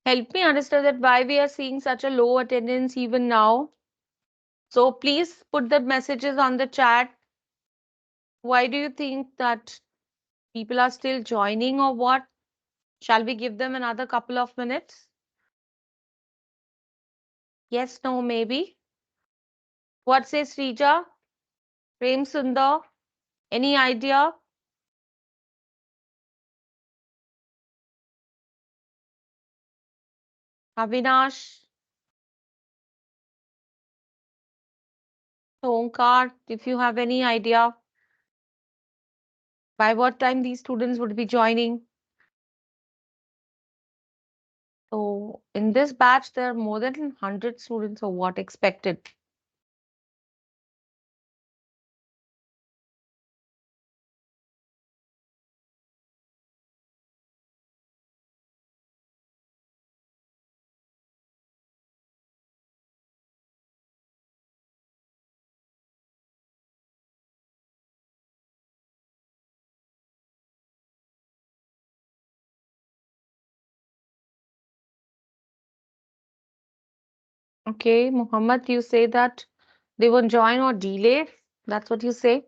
Help me understand that why we are seeing such a low attendance even now. So please put the messages on the chat. Why do you think that people are still joining or what? Shall we give them another couple of minutes? Yes, no, maybe. What says Rija? Prem Sundar? Any idea? Avinash? Omkar? If you have any idea by what time these students would be joining? So in this batch, there are more than 100 students or what expected. Okay, Muhammad, you say that they won't join or delay. That's what you say.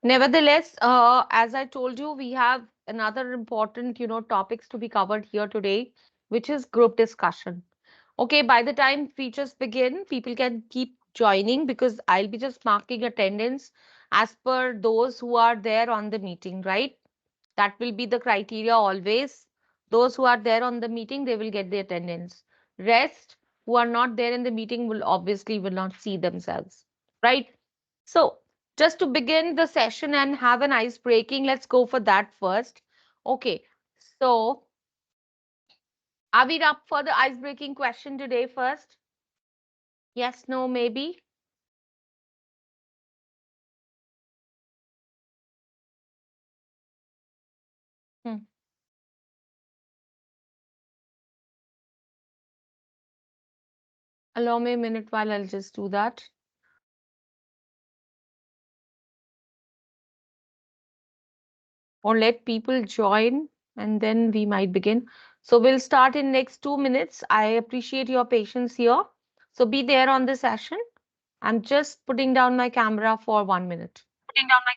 Nevertheless, as I told you, we have another important, topics to be covered here today, which is group discussion. Okay, by the time features begin, people can keep joining because I'll be just marking attendance as per those who are there on the meeting, right? That will be the criteria always. Those who are there on the meeting, they will get the attendance. Rest, who are not there in the meeting, will not see themselves, right? So, just to begin the session and have an ice breaking, let's go for that first. Okay, so are we up for the ice breaking question today first? Yes, no, maybe. Hmm. Allow me a minute while I'll just do that. Or let people join and then we might begin. So we'll start in next 2 minutes. I appreciate your patience here. So be there on the session. I'm just putting down my camera for 1 minute. Putting down my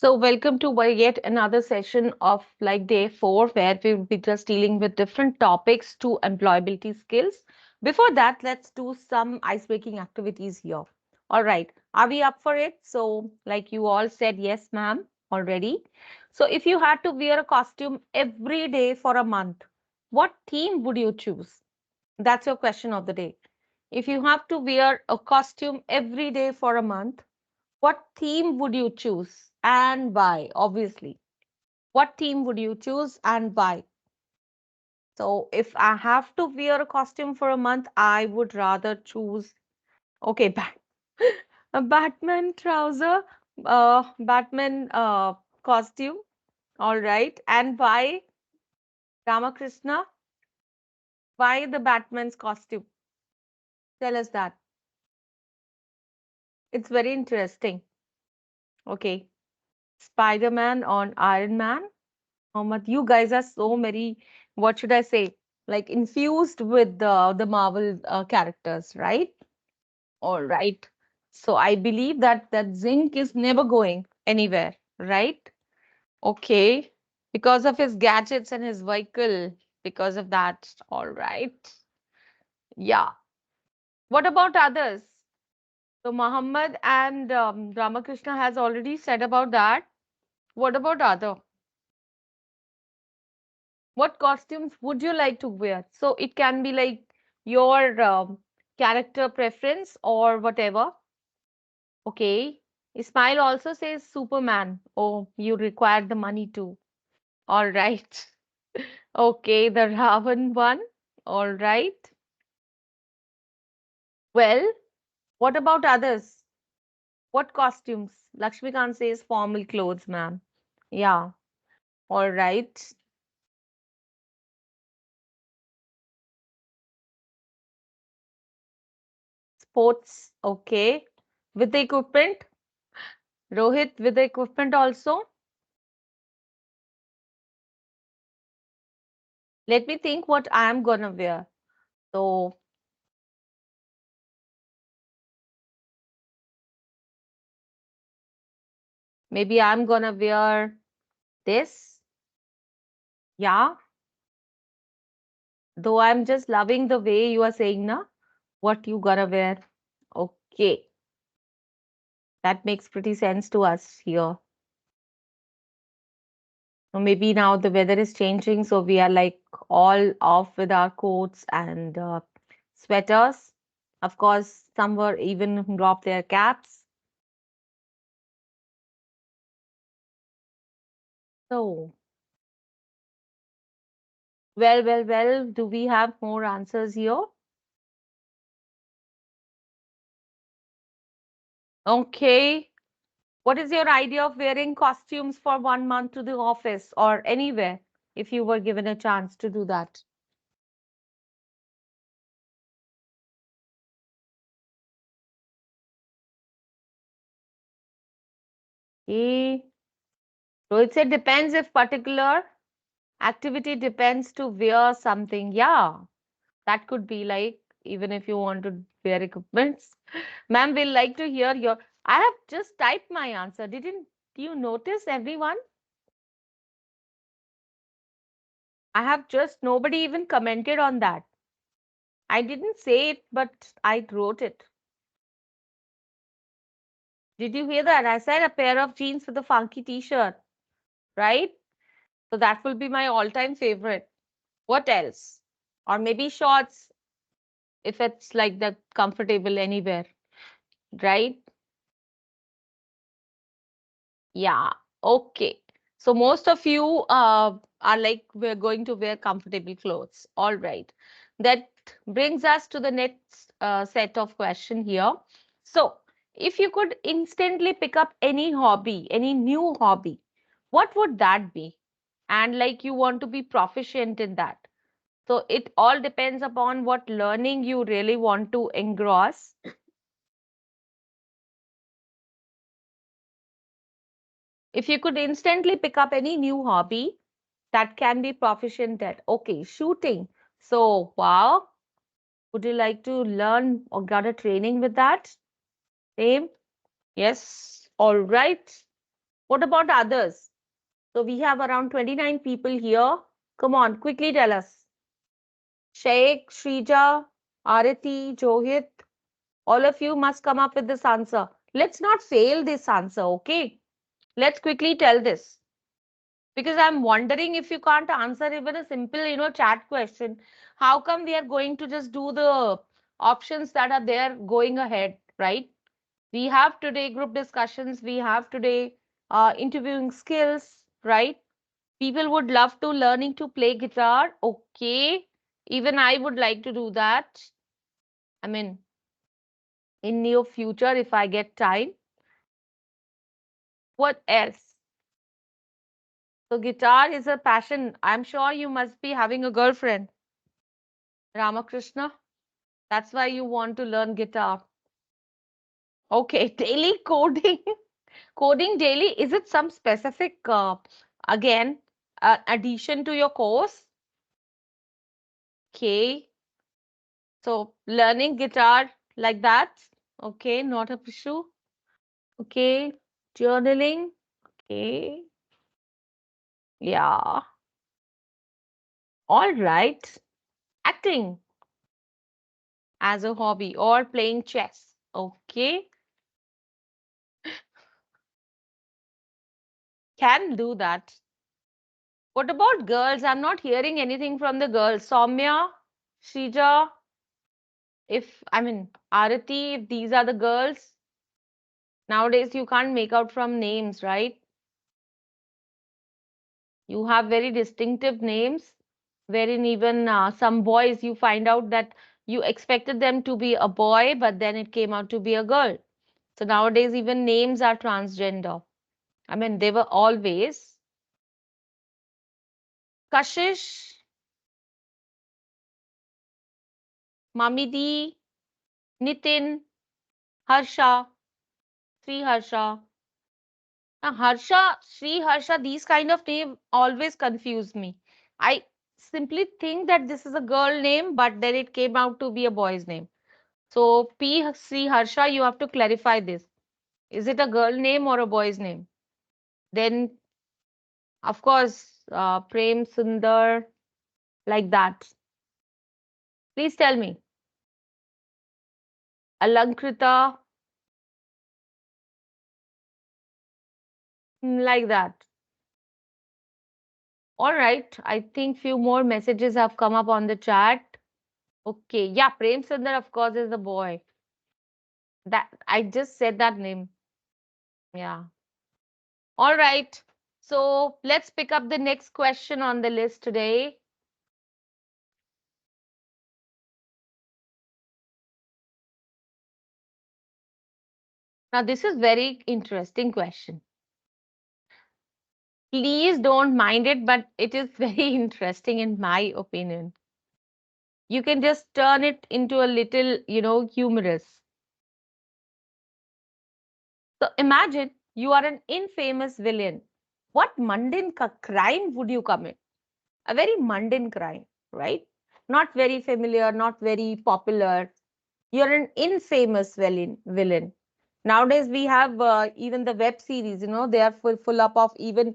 So, welcome to yet another session of like day four, where we will be just dealing with different topics to employability skills. Before that, let's do some ice-breaking activities here. All right, are we up for it? So, like you all said, yes, ma'am, already. So, if you had to wear a costume every day for a month, what theme would you choose? That's your question of the day. If you have to wear a costume every day for a month, what theme would you choose and why? Obviously. What theme would you choose and why? So, if I have to wear a costume for a month, I would rather choose, okay, a Batman trouser, Batman costume. All right. And why, Ramakrishna? Why the Batman's costume? Tell us that. It's very interesting. Okay. Spider-Man on Iron Man. Mohammed, you guys are so many, what should I say, like infused with the Marvel characters, right? All right. So I believe that that zinc is never going anywhere, right? Okay. Because of his gadgets and his vehicle, because of that. All right. Yeah. What about others? So Muhammad and Ramakrishna has already said about that. What about other? What costumes would you like to wear? So it can be like your character preference or whatever. Okay. Ismail also says Superman. Oh, you require the money too. All right. Okay, the Ravan one. All right. Well, what about others? What costumes? Lakshmikant says formal clothes, ma'am. Yeah. All right. Sports. Okay. With the equipment. Rohit, with the equipment also. Let me think what I'm gonna wear. So maybe I'm gonna wear this. Yeah. Though I'm just loving the way you are saying, na, what you gonna wear. Okay. That makes pretty sense to us here. So maybe now the weather is changing, so we are like all off with our coats and sweaters. Of course, some were even drop their caps. So, well, do we have more answers here? Okay. What is your idea of wearing costumes for 1 month to the office or anywhere if you were given a chance to do that? Okay. So it said depends if particular activity depends to wear something. Yeah, that could be like even if you want to wear equipments. Ma'am, we'll like to hear your. I have just typed my answer. Didn't you notice, everyone? I have just nobody even commented on that. I didn't say it, but I wrote it. Did you hear that? I said a pair of jeans with a funky t-shirt, right? So that will be my all-time favorite. What else? Or maybe shorts if it's like that comfortable anywhere, right? Yeah. Okay. So most of you are like we're going to wear comfortable clothes. All right. That brings us to the next set of question here. So if you could instantly pick up any hobby, any new hobby, what would that be? And like you want to be proficient in that. So it all depends upon what learning you really want to engross. If you could instantly pick up any new hobby that can be proficient at, okay, shooting. So, wow, would you like to learn or get a training with that? Same? Yes. All right. What about others? So we have around 29 people here. Come on, quickly tell us. Sheikh, Shrija, Arati, Johit, all of you must come up with this answer. Let's not fail this answer, okay? Let's quickly tell this. Because I'm wondering, if you can't answer even a simple, chat question, how come we are going to just do the options that are there going ahead, right? We have today group discussions, we have today interviewing skills, right? People would love to learning to play guitar. Okay. Even I would like to do that. I mean, in near future, if I get time. What else? So guitar is a passion. I'm sure you must be having a girlfriend, Ramakrishna. That's why you want to learn guitar. Okay, daily coding. Coding daily, is it some specific, again, addition to your course? Okay, so learning guitar like that. Okay, not a issue. Okay, journaling. Okay, yeah. All right. Acting as a hobby or playing chess. Okay, can do that. What about girls? I'm not hearing anything from the girls. Soumya, Shrija, if I mean Arati, if these are the girls, nowadays you can't make out from names, right? You have very distinctive names, wherein even some boys you find out that you expected them to be a boy, but then it came out to be a girl. So nowadays even names are transgender. I mean, they were always. Kashish, Mamidi, Nitin, Harsha, Sri Harsha. Now, Harsha, Sri Harsha, these kind of name always confuse me. I simply think that this is a girl name, but then it came out to be a boy's name. So, P. Sri Harsha, you have to clarify this. Is it a girl name or a boy's name? Then, of course, Prem Sundar, like that. Please tell me. Alankrita, like that. All right. I think few more messages have come up on the chat. Okay. Yeah, Prem Sundar, of course, is the boy. That I just said that name. Yeah. All right. So let's pick up the next question on the list today. Now, this is very interesting question. Please don't mind it, but it is very interesting in my opinion. You can just turn it into a little, humorous. So imagine you are an infamous villain. What mundane crime would you commit? A very mundane crime, right? Not very familiar, not very popular. You're an infamous villain. Nowadays we have even the web series, they are full up of even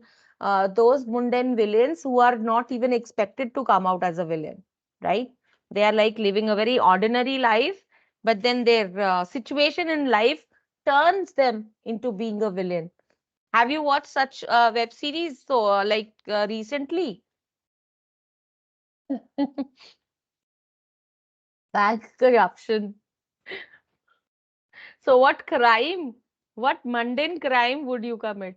those mundane villains who are not even expected to come out as a villain, right? They are like living a very ordinary life, but then their situation in life turns them into being a villain. Have you watched such web series so recently? Bank corruption. So what mundane crime would you commit?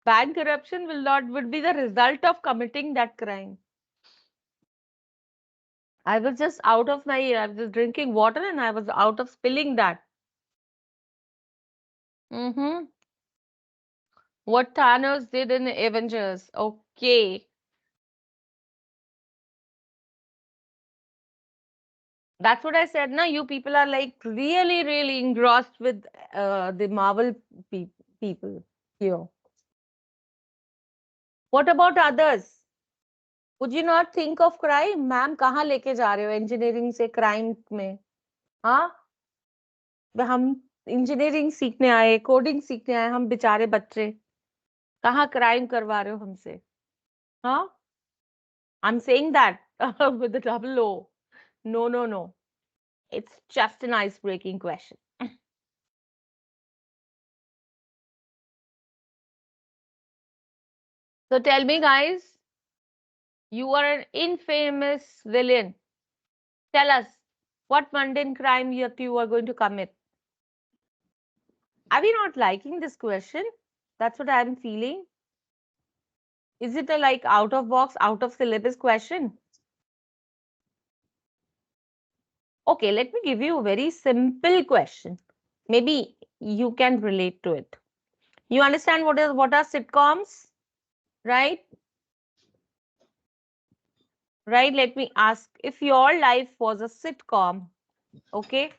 Bank corruption would be the result of committing that crime. I was just I was drinking water and I was out of spilling that. Mm-hmm. What Thanos did in Avengers. Okay. That's what I said. Now you people are like really, really engrossed with the Marvel pe people here. What about others? Would you not think of crime? Ma'am कहाँ लेके जा रहे हो engineering से crime में? हाँ, हम engineering सीखने आए, कोडिंग सीखने आए, हम बेचारे बच्चे. कहाँ क्राइम करवा रहे हो हमसे? हाँ, I'm saying that with the double O. No, no, no. It's just an ice-breaking question. So tell me, guys, you are an infamous villain. Tell us what mundane crime you are going to commit. Are we not liking this question? That's what I'm feeling. Is it a like out of box, out of syllabus question? Okay, let me give you a very simple question. Maybe you can relate to it. You understand what are sitcoms, right? Right? Let me ask, if your life was a sitcom, okay?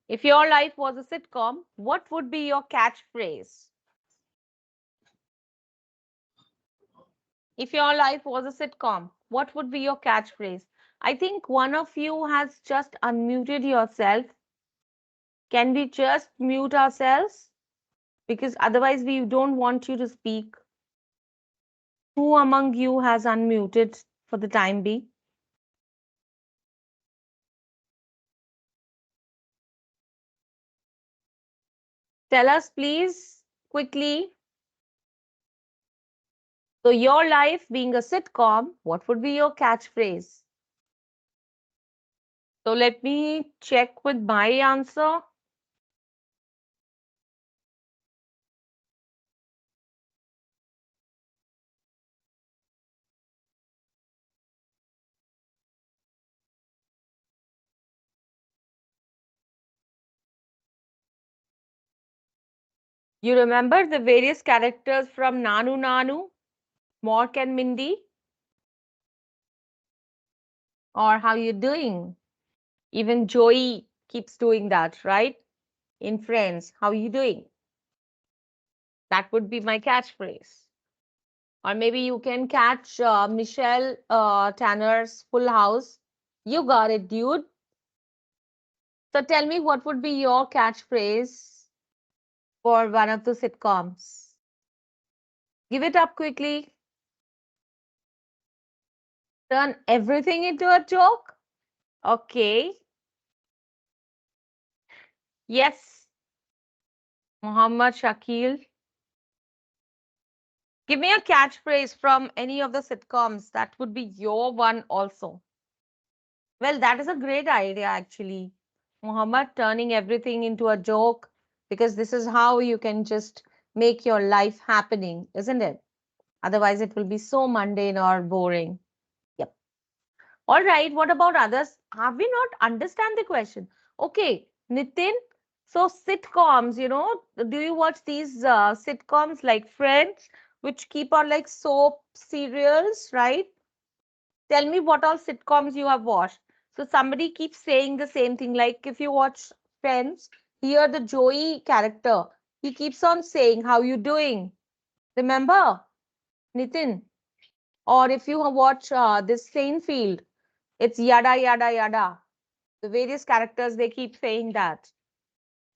If your life was a sitcom, what would be your catchphrase? If your life was a sitcom, what would be your catchphrase? I think one of you has just unmuted yourself. Can we just mute ourselves? Because otherwise, we don't want you to speak. Who among you has unmuted for the time being? Tell us, please, quickly. So, your life being a sitcom, what would be your catchphrase? So, let me check with my answer. You remember the various characters from Nanu Nanu, Mork and Mindy, or how you doing? Even Joey keeps doing that, right? In Friends, how you doing? That would be my catchphrase. Or maybe you can catch Michelle Tanner's Full House. You got it, dude. So tell me, what would be your catchphrase for one of the sitcoms? Give it up quickly. Turn everything into a joke. Okay. Yes, Muhammad Shakil. Give me a catchphrase from any of the sitcoms. That would be your one also. Well, that is a great idea, actually. Muhammad, turning everything into a joke, because this is how you can just make your life happening, isn't it? Otherwise, it will be so mundane or boring. Yep. All right. What about others? Have we not understand the question? Okay, Nitin. So sitcoms, do you watch these sitcoms like Friends, which keep on like soap serials, right? Tell me what all sitcoms you have watched. So somebody keeps saying the same thing. Like if you watch Friends, here the Joey character, he keeps on saying, "How you doing?" Remember, Nitin? Or if you watch this Seinfeld, it's yada yada yada. The various characters they keep saying that.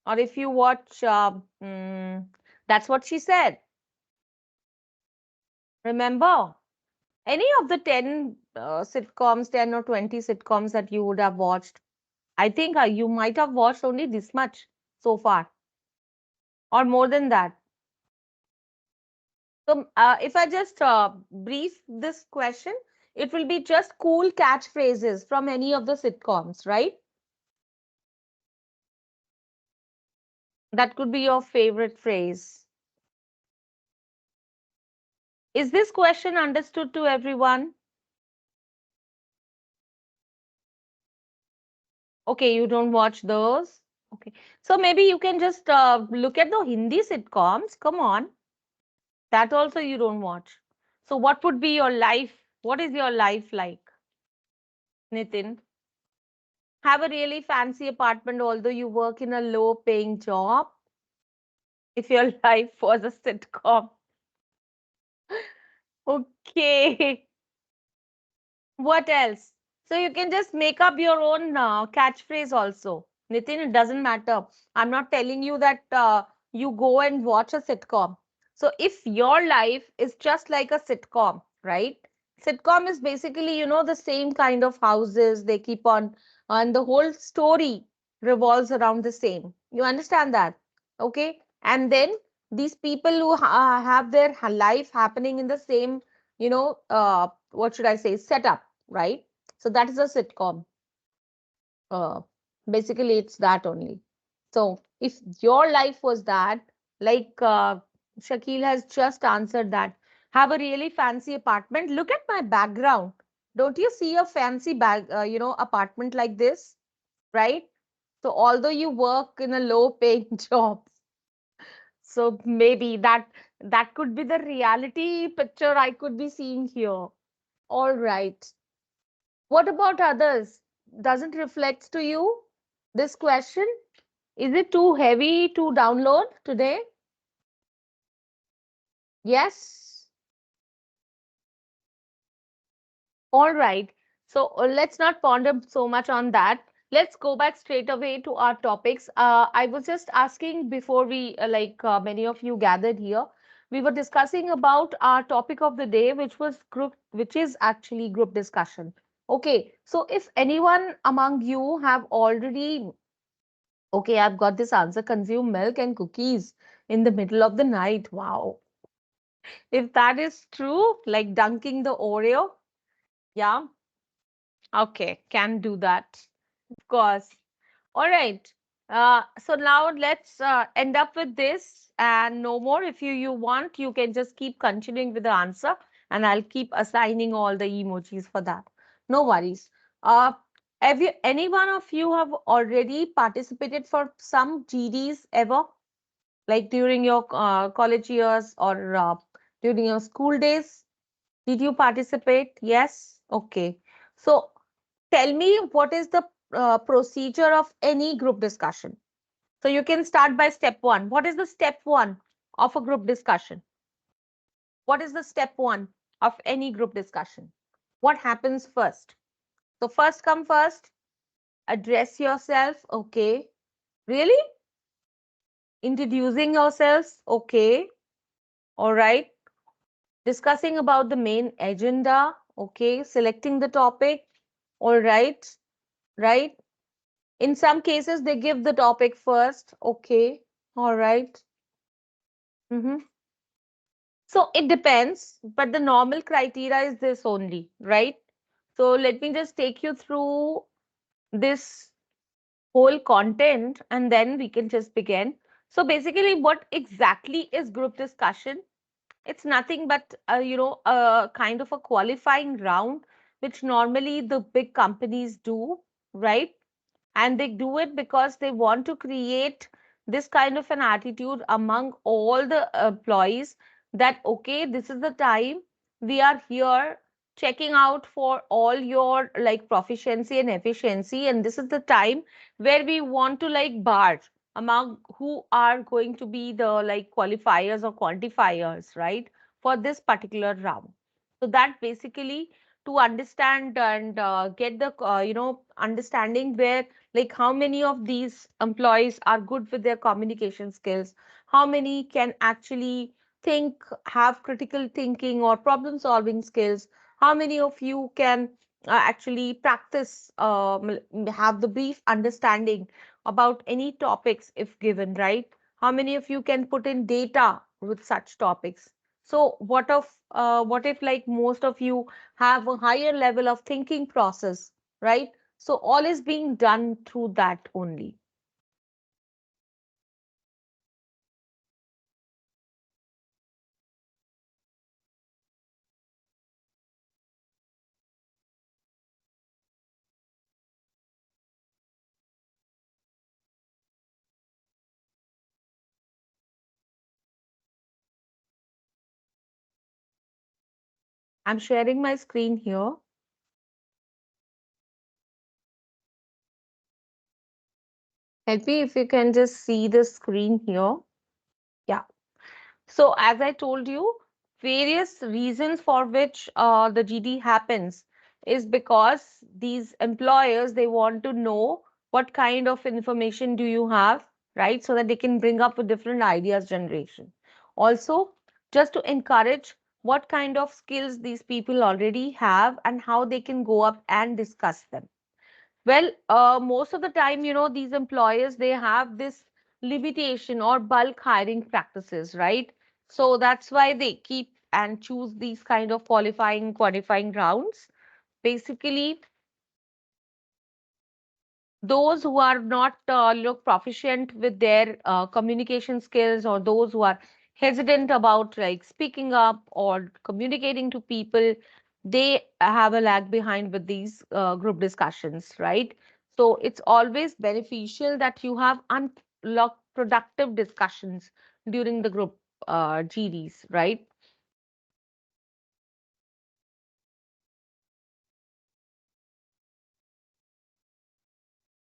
Or if you watch, that's what she said. Remember? Any of the 10 sitcoms, 10 or 20 sitcoms that you would have watched? I think you might have watched only this much so far, or more than that. So, if I just brief this question, it will be just cool catchphrases from any of the sitcoms, right? That could be your favorite phrase. Is this question understood to everyone? Okay, you don't watch those. Okay, so maybe you can just look at the Hindi sitcoms. Come on, that also you don't watch. So, what would be your life? What is your life like, Nitin? Have a really fancy apartment, although you work in a low paying job. If your life was a sitcom. Okay. What else? So you can just make up your own catchphrase also. Nitin, it doesn't matter. I'm not telling you that you go and watch a sitcom. So if your life is just like a sitcom, right? Sitcom is basically, the same kind of houses they keep on, and the whole story revolves around the same. You understand that? Okay. And then these people who have their life happening in the same, what should I say, setup, right? So that is a sitcom. Uh, Basically, it's that only. So if your life was that, like Shakil has just answered that, have a really fancy apartment. Look at my background. Don't you see a fancy apartment like this, right? So although you work in a low paying job, so maybe that could be the reality picture I could be seeing here. All right. What about others? Doesn't reflect to you this question? Is it too heavy to download today? Yes. All right. So let's not ponder so much on that. Let's go back straight away to our topics. I was just asking before we, many of you gathered here, we were discussing about our topic of the day, which is actually group discussion. Okay. So if anyone among you have already, okay, I've got this answer, consume milk and cookies in the middle of the night. Wow. If that is true, like dunking the Oreo, yeah, okay, can do that. Of course. All right. So now let's end up with this and no more. If you want, you can just keep continuing with the answer and I'll keep assigning all the emojis for that. No worries. Uh, have you, any one of you have already participated for some GDs ever? Like during your college years or during your school days? Did you participate? Yes. Okay. So tell me what is the procedure of any group discussion. So you can start by step one. What is the step one of a group discussion? What is the step one of any group discussion? What happens first? So first come first, address yourself. Okay. Really? Introducing yourselves. Okay. All right. Discussing about the main agenda. Okay. Selecting the topic. All right. Right. In some cases, they give the topic first. Okay. All right. Mm-hmm. So it depends, but the normal criteria is this only, right? So let me just take you through this whole content and then we can just begin. So basically, what exactly is group discussion? It's nothing but, a kind of a qualifying round, which normally the big companies do, right? And they do it because they want to create this kind of an attitude among all the employees that okay, this is the time we are here checking out for all your like proficiency and efficiency, and this is the time where we want to like bar among who are going to be the like qualifiers or quantifiers, right, for this particular round. So that basically to understand and get the understanding where like how many of these employees are good with their communication skills, how many can actually think, have critical thinking or problem solving skills, how many of you can actually practice, have the brief understanding about any topics if given, right? How many of you can put in data with such topics? So what if like most of you have a higher level of thinking process, right? So all is being done through that only. I'm sharing my screen here. Help me if you can just see the screen here. Yeah. So as I told you, various reasons for which the GD happens is because these employers, they want to know what kind of information do you have, right? So that they can bring up with different ideas generation. Also, just to encourage what kind of skills these people already have and how they can go up and discuss them. Well, most of the time, these employers, they have this limitation or bulk hiring practices, right? So that's why they keep and choose these kind of qualifying rounds. Basically, those who are not look proficient with their communication skills, or those who are hesitant about like speaking up or communicating to people, they have a lag behind with these group discussions, right? So it's always beneficial that you have unlocked productive discussions during the group GDs, right?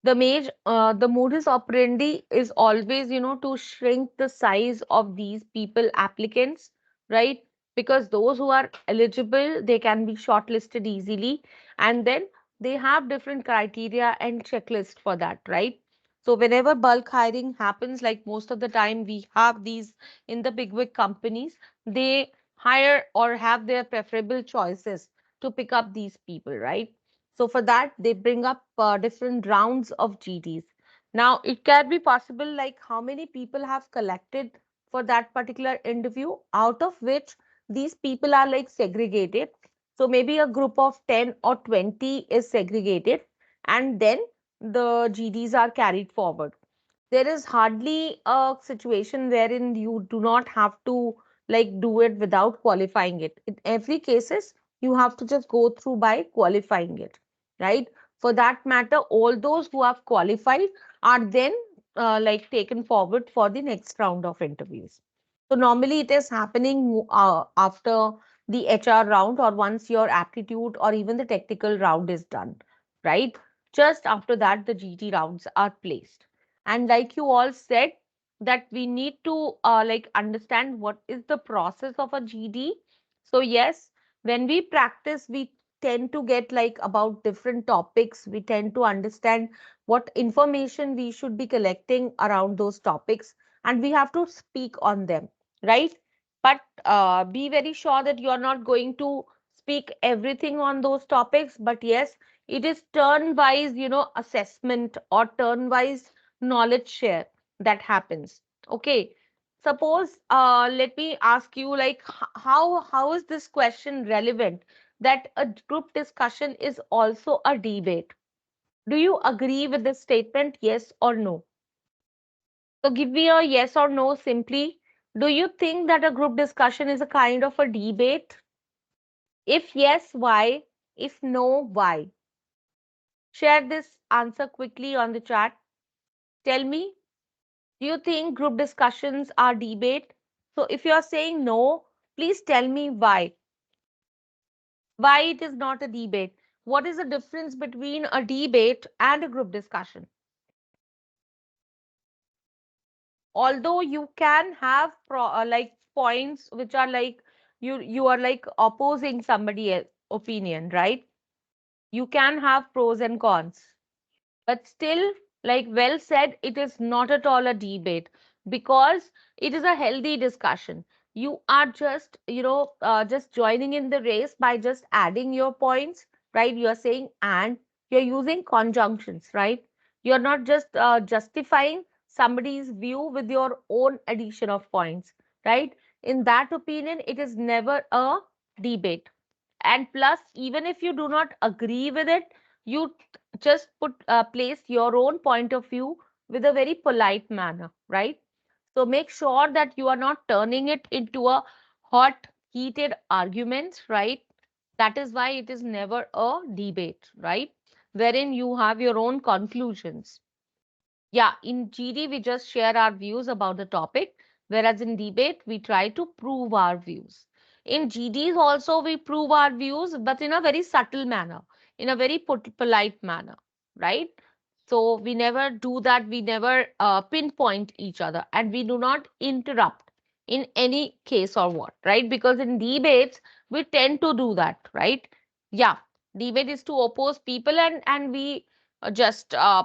The modus operandi is always, to shrink the size of these people applicants, right? Because those who are eligible, they can be shortlisted easily, and then they have different criteria and checklist for that, right? So whenever bulk hiring happens, like most of the time we have these in the big companies, they hire or have their preferable choices to pick up these people, right? So for that, they bring up different rounds of GDs. Now, it can be possible like how many people have collected for that particular interview, out of which these people are like segregated. So maybe a group of 10 or 20 is segregated, and then the GDs are carried forward. There is hardly a situation wherein you do not have to like do it without qualifying it. In every cases, you have to just go through by qualifying it, right? For that matter, all those who have qualified are then like taken forward for the next round of interviews. So normally it is happening after the HR round, or once your aptitude or even the technical round is done, right? Just after that, the GT rounds are placed. And like you all said, that we need to like understand what is the process of a GD. So yes, when we practice, we tend to get like about different topics. We tend to understand what information we should be collecting around those topics, and we have to speak on them, right? But be very sure that you are not going to speak everything on those topics. But yes, it is turn wise, assessment or turn wise knowledge share that happens. Okay. Suppose, let me ask you, like, how is this question relevant? That a group discussion is also a debate. Do you agree with this statement? Yes or no? So give me a yes or no simply. Do you think that a group discussion is a kind of a debate? If yes, why? If no, why? Share this answer quickly on the chat. Tell me, do you think group discussions are debate? So if you are saying no, please tell me why. Why it is not a debate? What is the difference between a debate and a group discussion? Although you can have like points which are like you are like opposing somebody else opinion, right? You can have pros and cons, but still, like well said, it is not at all a debate, because it is a healthy discussion. You are just, just joining in the race by just adding your points, right? You are saying, and you're using conjunctions, right? You're not just justifying somebody's view with your own addition of points, right? In that opinion, it is never a debate. And plus, even if you do not agree with it, you just place your own point of view with a very polite manner, right? So make sure that you are not turning it into a hot heated argument, right? That is why it is never a debate, right? Wherein you have your own conclusions. Yeah, in GD, we just share our views about the topic, whereas in debate, we try to prove our views. In GDs also, we prove our views, but in a very subtle manner, in a very polite manner, right? So we never do that. We never pinpoint each other, and we do not interrupt in any case or what, right? Because in debates, we tend to do that, right? Yeah, debate is to oppose people, and we just uh,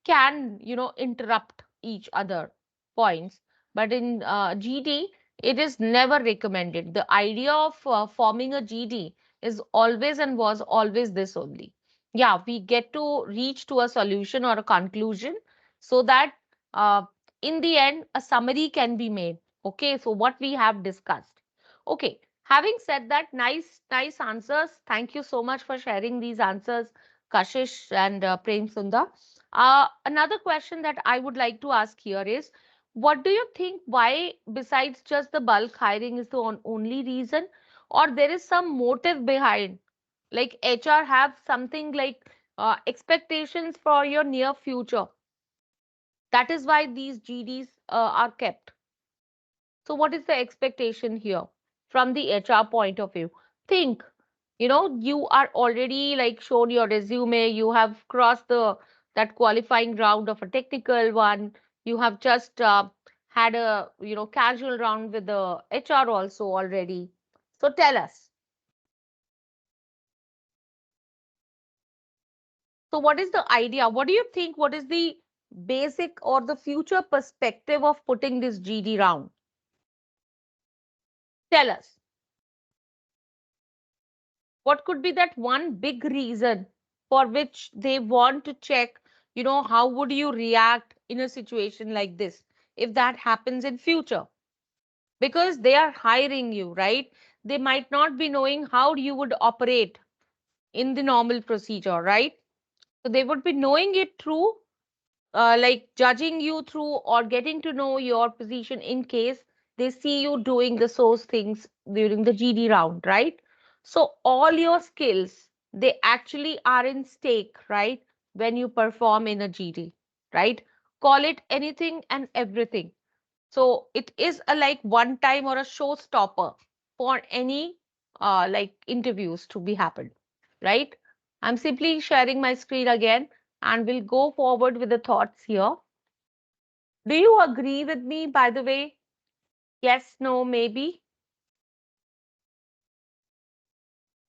can interrupt each other points. But in GD, It is never recommended. The idea of forming a GD is always and was always this only. Yeah, we get to reach to a solution or a conclusion so that uh, in the end, a summary can be made. Okay, so what we have discussed. Okay, having said that, nice answers. Thank you so much for sharing these answers, Kashish and Prem Sundar. Another question that I would like to ask here is, what do you think, why besides just the bulk hiring is the only reason, or there is some motive behind, like HR have something like expectations for your near future, that is why these GDs are kept. So what is the expectation here from the HR point of view? Think, you are already like shown your resume, you have crossed the that qualifying round of a technical one, you have just had a casual round with the HR also already. So tell us, so what is the idea, what do you think, what is the basic or the future perspective of putting this GD round? Tell us, what could be that one big reason for which they want to check, how would you react in a situation like this if that happens in future? Because they are hiring you, right? They might not be knowing how you would operate in the normal procedure, right? So they would be knowing it through like judging you through or getting to know your position in case they see you doing the source things during the GD round, right? So all your skills, they actually are in stake, right? When you perform in a GD, right? Call it anything and everything. So it is a like one time or a showstopper for any like interviews to be happened, right? I'm simply sharing my screen again and we'll go forward with the thoughts here. Do you agree with me, by the way? Yes, no, maybe?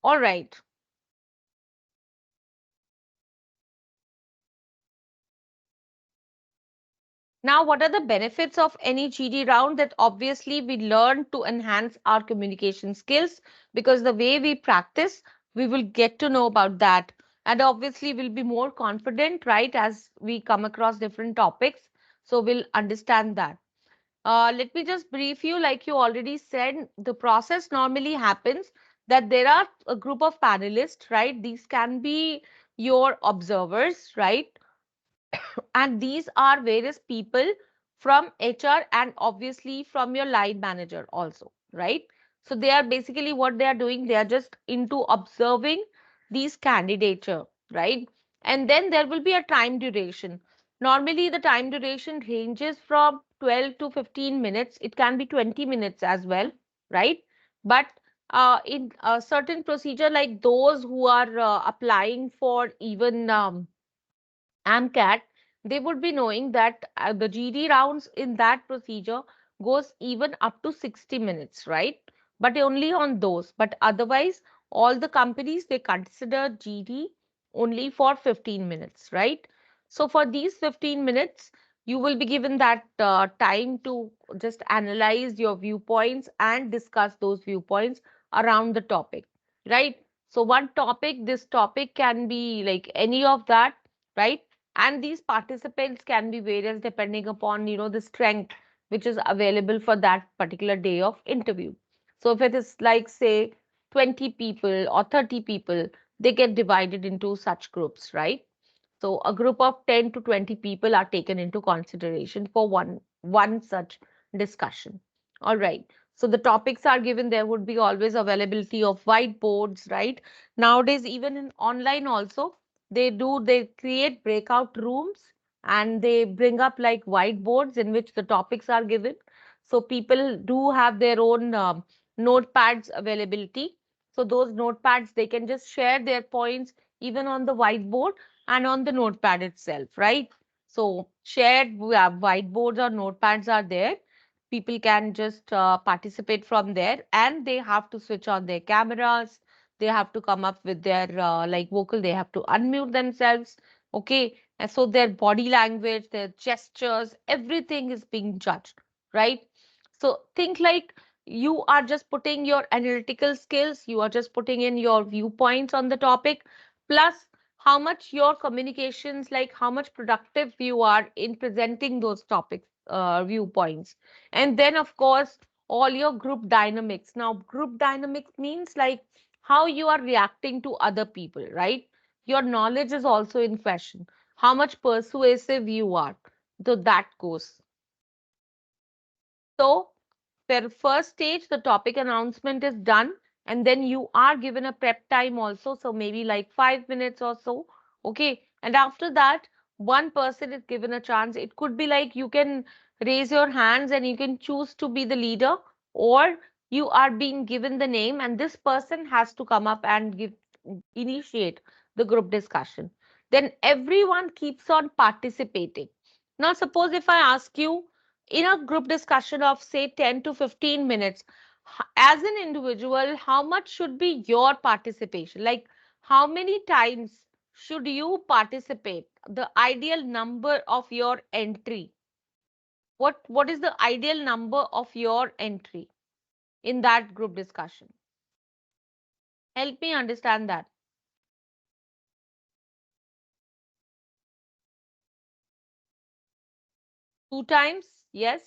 All right. Now, what are the benefits of any GD round? That obviously we learn to enhance our communication skills, because the way we practice, we will get to know about that. And obviously, we'll be more confident, right, as we come across different topics. So we'll understand that. Let me just brief you, like you already said, the process normally happens that there are a group of panelists, right? These can be your observers, right? And these are various people from HR and obviously from your line manager also, right? So they are basically what they are doing, they are just into observing these candidature, right? And then there will be a time duration. Normally the time duration ranges from 12 to 15 minutes. It can be 20 minutes as well, right? But in a certain procedure, like those who are applying for even AMCAT, they would be knowing that the GD rounds in that procedure goes even up to 60 minutes, right? But only on those. But otherwise, all the companies, they consider GD only for 15 minutes, right? So for these 15 minutes, you will be given that time to just analyze your viewpoints and discuss those viewpoints around the topic, right? So one topic, this topic can be like any of that, right? And these participants can be various depending upon the strength which is available for that particular day of interview. So if it is like say 20 people or 30 people, they get divided into such groups, right? So a group of 10 to 20 people are taken into consideration for one such discussion. All right. So the topics are given. There would be always availability of whiteboards, right? Nowadays, even in online also, they create breakout rooms and they bring up like whiteboards in which the topics are given. So people do have their own notepads availability. So those notepads, they can just share their points even on the whiteboard and on the notepad itself, right? So shared whiteboards or notepads are there. People can just participate from there, and they have to switch on their cameras. They have to come up with their like vocal. They have to unmute themselves. Okay. And so their body language, their gestures, everything is being judged, right? So think like You are just putting your analytical skills, you are just putting in your viewpoints on the topic, plus how much your communications, like how much productive you are in presenting those topics, viewpoints. And then, of course, all your group dynamics. Now, group dynamics means like how you are reacting to other people, right? Your knowledge is also in question. How much persuasive you are. So that goes. So, for first stage, the topic announcement is done, and then you are given a prep time also. So maybe like 5 minutes or so. Okay. And after that, one person is given a chance. It could be like you can raise your hands and you can choose to be the leader, or you are being given the name, and this person has to come up and initiate the group discussion. Then everyone keeps on participating. Now, suppose if I ask you, in a group discussion of say 10 to 15 minutes, as an individual, how much should be your participation? Like, how many times should you participate? The ideal number of your entry. What is the ideal number of your entry in that group discussion? Help me understand that. 2 times? Yes.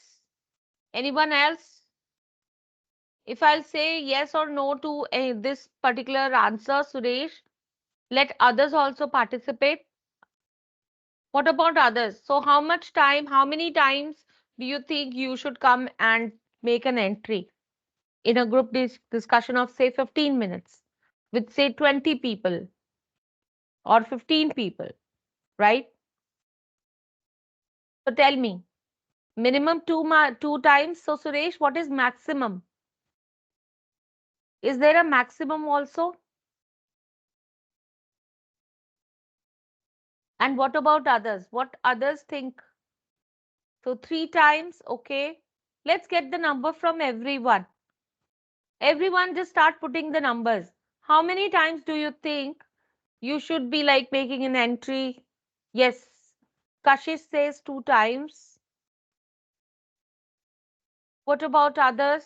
Anyone else? If I'll say yes or no to this particular answer, Suresh, let others also participate. What about others? So, how much time, how many times do you think you should come and make an entry in a group discussion of, say, 15 minutes with, say, 20 people or 15 people, right? So, tell me, minimum two times. So, Suresh, what is maximum? Is there a maximum also? And what about others? What others think? So, 3 times, okay. Let's get the number from everyone. Everyone just start putting the numbers. How many times do you think you should be like making an entry? Yes. Kashish says 2 times. What about others?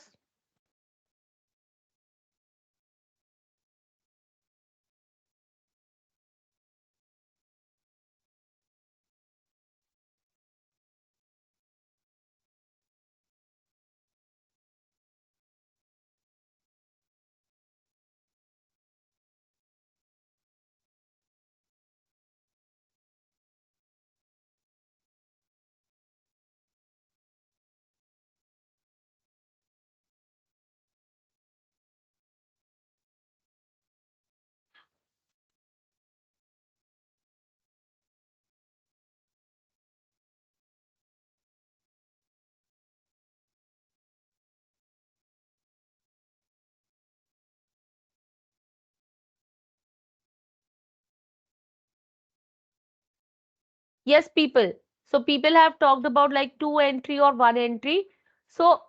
Yes, people. So people have talked about like two entry or one entry. So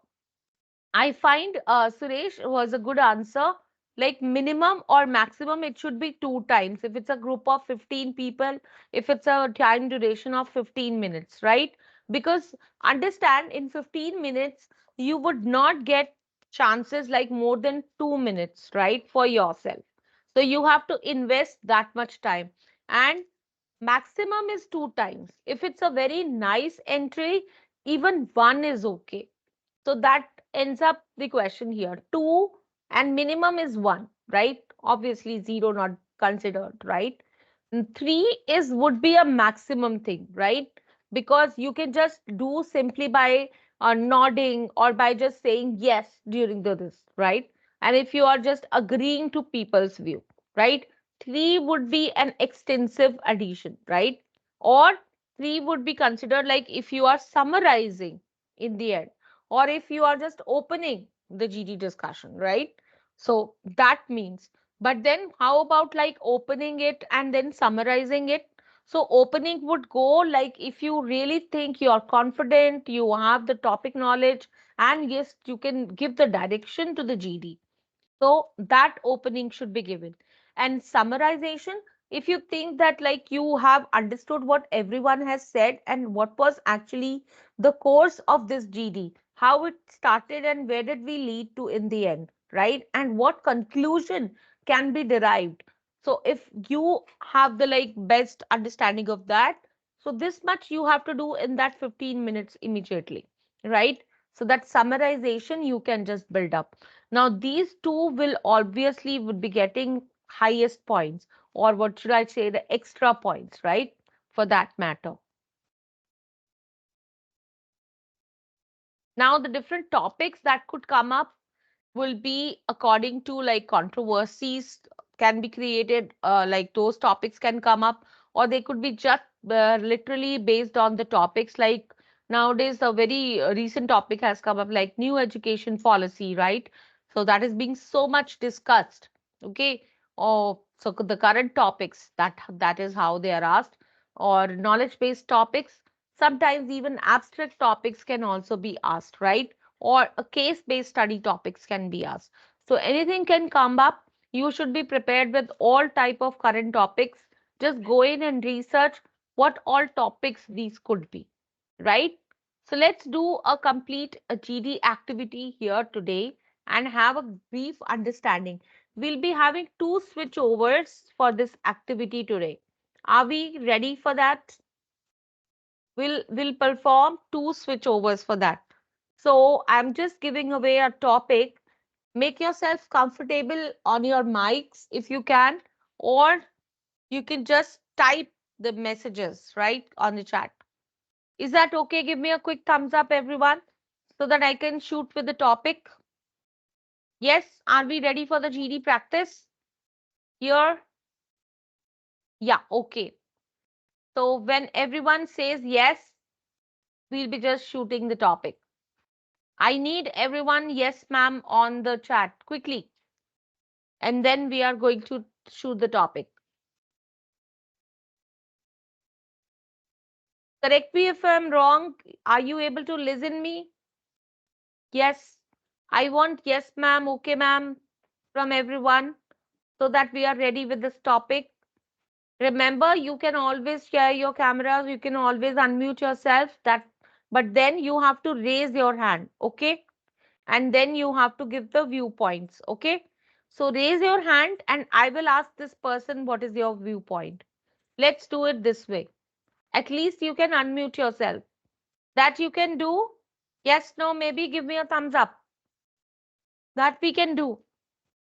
I find Suresh was a good answer. Like minimum or maximum, it should be 2 times. If it's a group of 15 people, if it's a time duration of 15 minutes, right? Because understand, in 15 minutes, you would not get chances like more than 2 minutes, right? For yourself. So you have to invest that much time. And maximum is 2 times. If it's a very nice entry, even one is okay. So that ends up the question here. Two and minimum is one, right? Obviously, zero not considered, right? And three is would be a maximum thing, right? Because you can just do simply by nodding or by just saying yes during this, right? And if you are just agreeing to people's view, right? Three would be an extensive addition, right? Or three would be considered like if you are summarizing in the end, or if you are just opening the GD discussion, right? So that means, but then how about like opening it and then summarizing it? So opening would go like if you really think you're confident, you have the topic knowledge, and yes, you can give the direction to the GD. So that opening should be given. And summarization, if you think that like you have understood what everyone has said and what was actually the course of this GD, how it started and where did we lead to in the end, right? And what conclusion can be derived. So if you have the like best understanding of that, so this much you have to do in that 15 minutes immediately, right? So that summarization you can just build up. Now these two will obviously would be getting highest points, or what should I say, the extra points, right? For that matter. Now the different topics that could come up will be according to like controversies can be created, like those topics can come up, or they could be just literally based on the topics. Like nowadays a very recent topic has come up, like new education policy, right? So that is being so much discussed. Okay. Or so the current topics, that is how they are asked, or knowledge based topics. Sometimes even abstract topics can also be asked, right? Or a case based study topics can be asked. So anything can come up. You should be prepared with all type of current topics. Just go in and research what all topics these could be, right? So let's do a complete GD activity here today and have a brief understanding. We'll be having two switchovers for this activity today. Are we ready for that? We'll perform two switchovers for that. So I'm just giving away a topic. Make yourself comfortable on your mics if you can, or you can just type the messages right on the chat. Is that okay? Give me a quick thumbs up, everyone, so that I can shoot with the topic. Yes, are we ready for the GD practice? Here? Yeah, okay. So when everyone says yes, we'll be just shooting the topic. I need everyone, yes, ma'am, on the chat quickly. And then we are going to shoot the topic. Correct me if I'm wrong. Are you able to listen me? Yes. I want yes, ma'am, okay, ma'am, from everyone so that we are ready with this topic. Remember, you can always share your cameras, you can always unmute yourself. But then you have to raise your hand, okay? And then you have to give the viewpoints, okay? So raise your hand and I will ask this person what is your viewpoint. Let's do it this way. At least you can unmute yourself. That you can do? Yes, no, maybe give me a thumbs up. That we can do.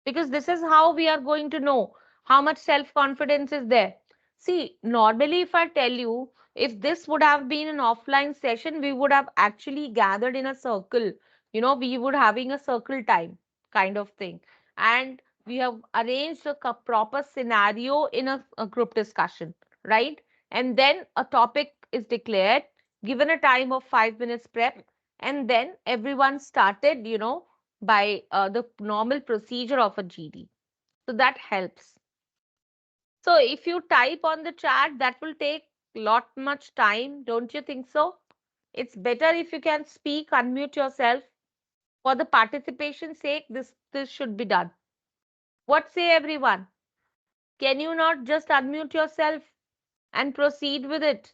Because this is how we are going to know how much self confidence is there. See, normally, if I tell you, if this would have been an offline session, we would have actually gathered in a circle. We would having a circle time kind of thing. And we have arranged a proper scenario in a group discussion, right? And then a topic is declared, given a time of 5 minutes prep, and then everyone started, by the normal procedure of a GD. So that helps. So if you type on the chat, that will take lot much time, don't you think so? It's better if you can speak, unmute yourself. For the participation sake, this should be done. What say everyone? Can you not just unmute yourself and proceed with it?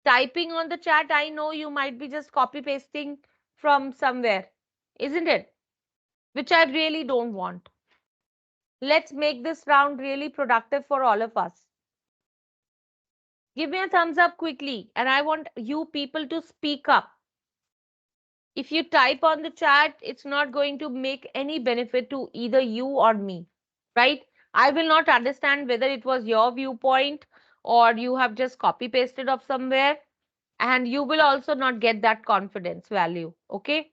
Typing on the chat, I know you might be just copy pasting from somewhere, isn't it? Which I really don't want. Let's make this round really productive for all of us. Give me a thumbs up quickly, and I want you people to speak up. If you type on the chat, it's not going to make any benefit to either you or me, right? I will not understand whether it was your viewpoint or you have just copy pasted of somewhere, and you will also not get that confidence value, okay?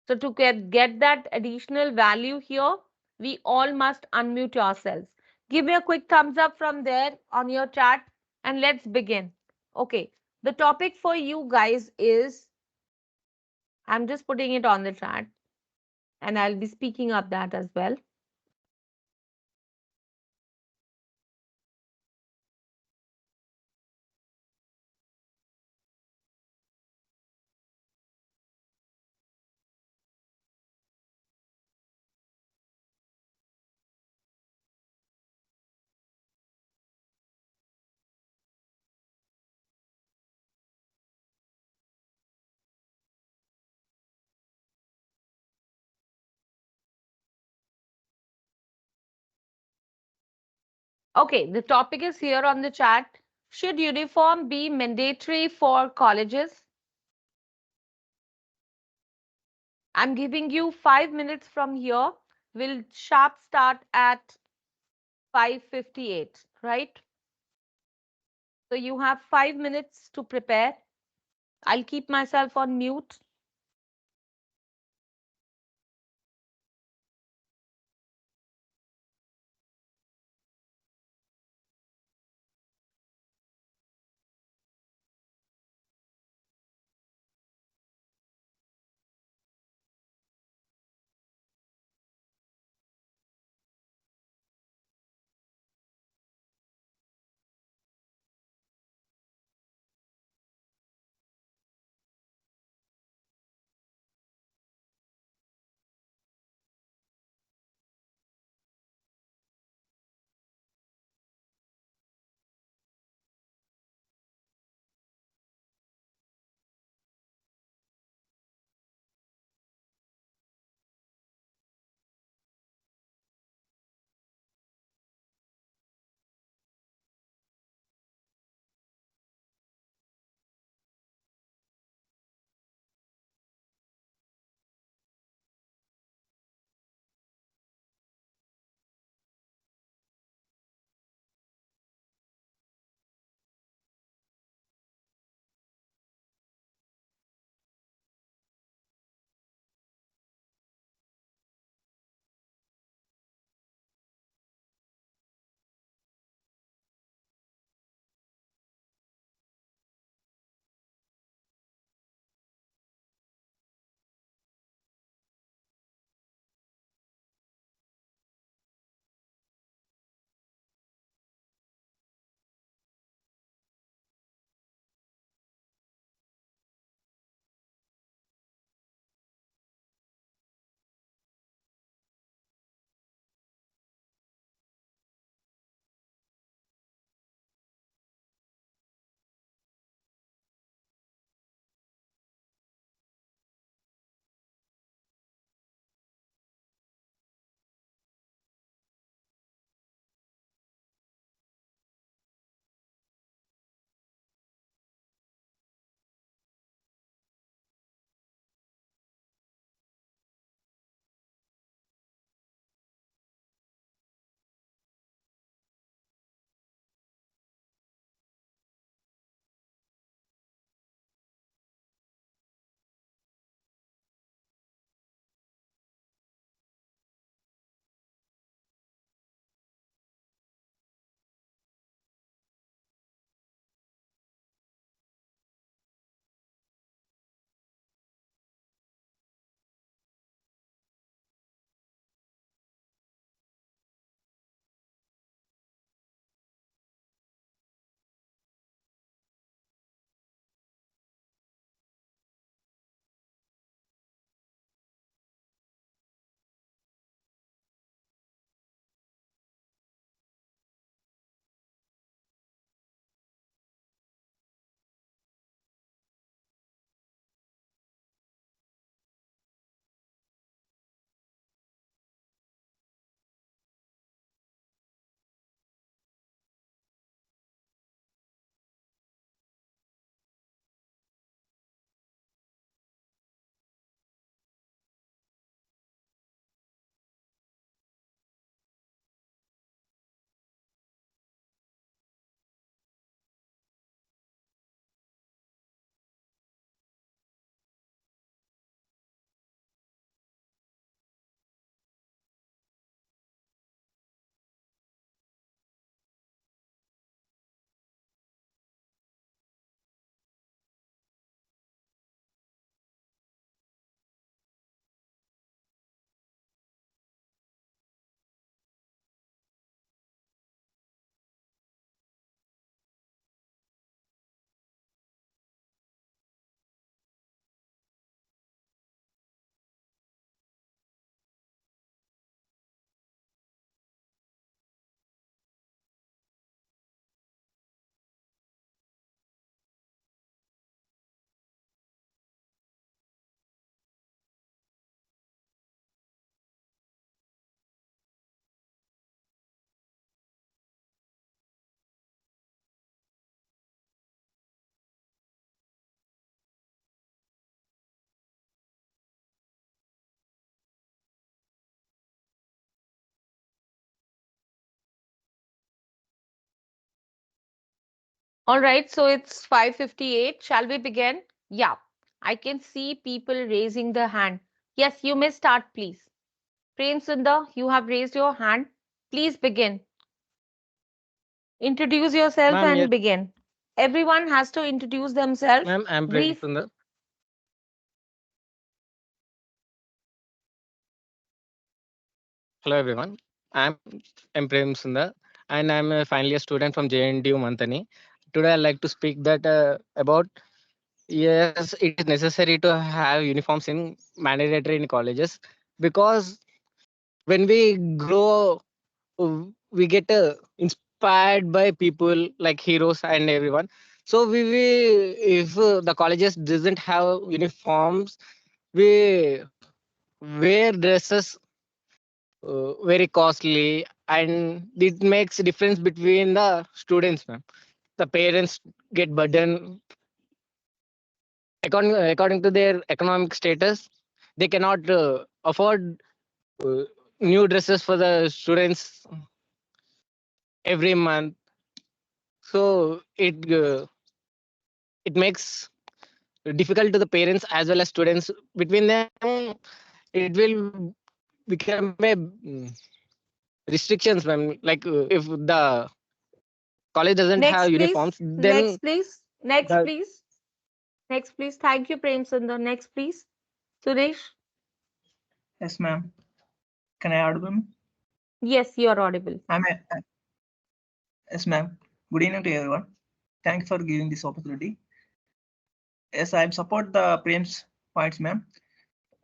So to get that additional value here, we all must unmute ourselves. Give me a quick thumbs up from there on your chat and let's begin. Okay, the topic for you guys is, I'm just putting it on the chat and I'll be speaking up that as well. Okay, the topic is here on the chat. Should uniform be mandatory for colleges? I'm giving you 5 minutes from here. We'll sharp start at 5:58, right? So you have 5 minutes to prepare. I'll keep myself on mute. All right, so it's 5:58. Shall we begin? Yeah, I can see people raising their hand. Yes, you may start, please. Prem Sundar, you have raised your hand. Please begin. Introduce yourself Ma'am, and yes, begin. Everyone has to introduce themselves. ma'am, I'm Prem Brief. Sundar. Hello, everyone. I'm Prem Sundar, and I'm a final year student from JNTU Mantani. Today, I'd like to speak that about yes, it is necessary to have uniforms in mandatory in colleges because when we grow, we get inspired by people like heroes and everyone. So if the colleges doesn't have uniforms, we wear dresses very costly, and it makes a difference between the students, ma'am. The parents get burden according to their economic status. They cannot afford uh, new dresses for the students every month. So it makes difficult to the parents as well as students. Between them, it will become a restrictions, ma'am. Like if the college doesn't have Next, uniforms, please. then Next, please. Next, the please. Next, please. Thank you, Prem Sundar. Next, please. Suresh. Yes, ma'am. Can I audible? Yes, you are audible. Yes, ma'am. Good evening to everyone. Thank you for giving this opportunity. Yes, I support the Prem's points, ma'am.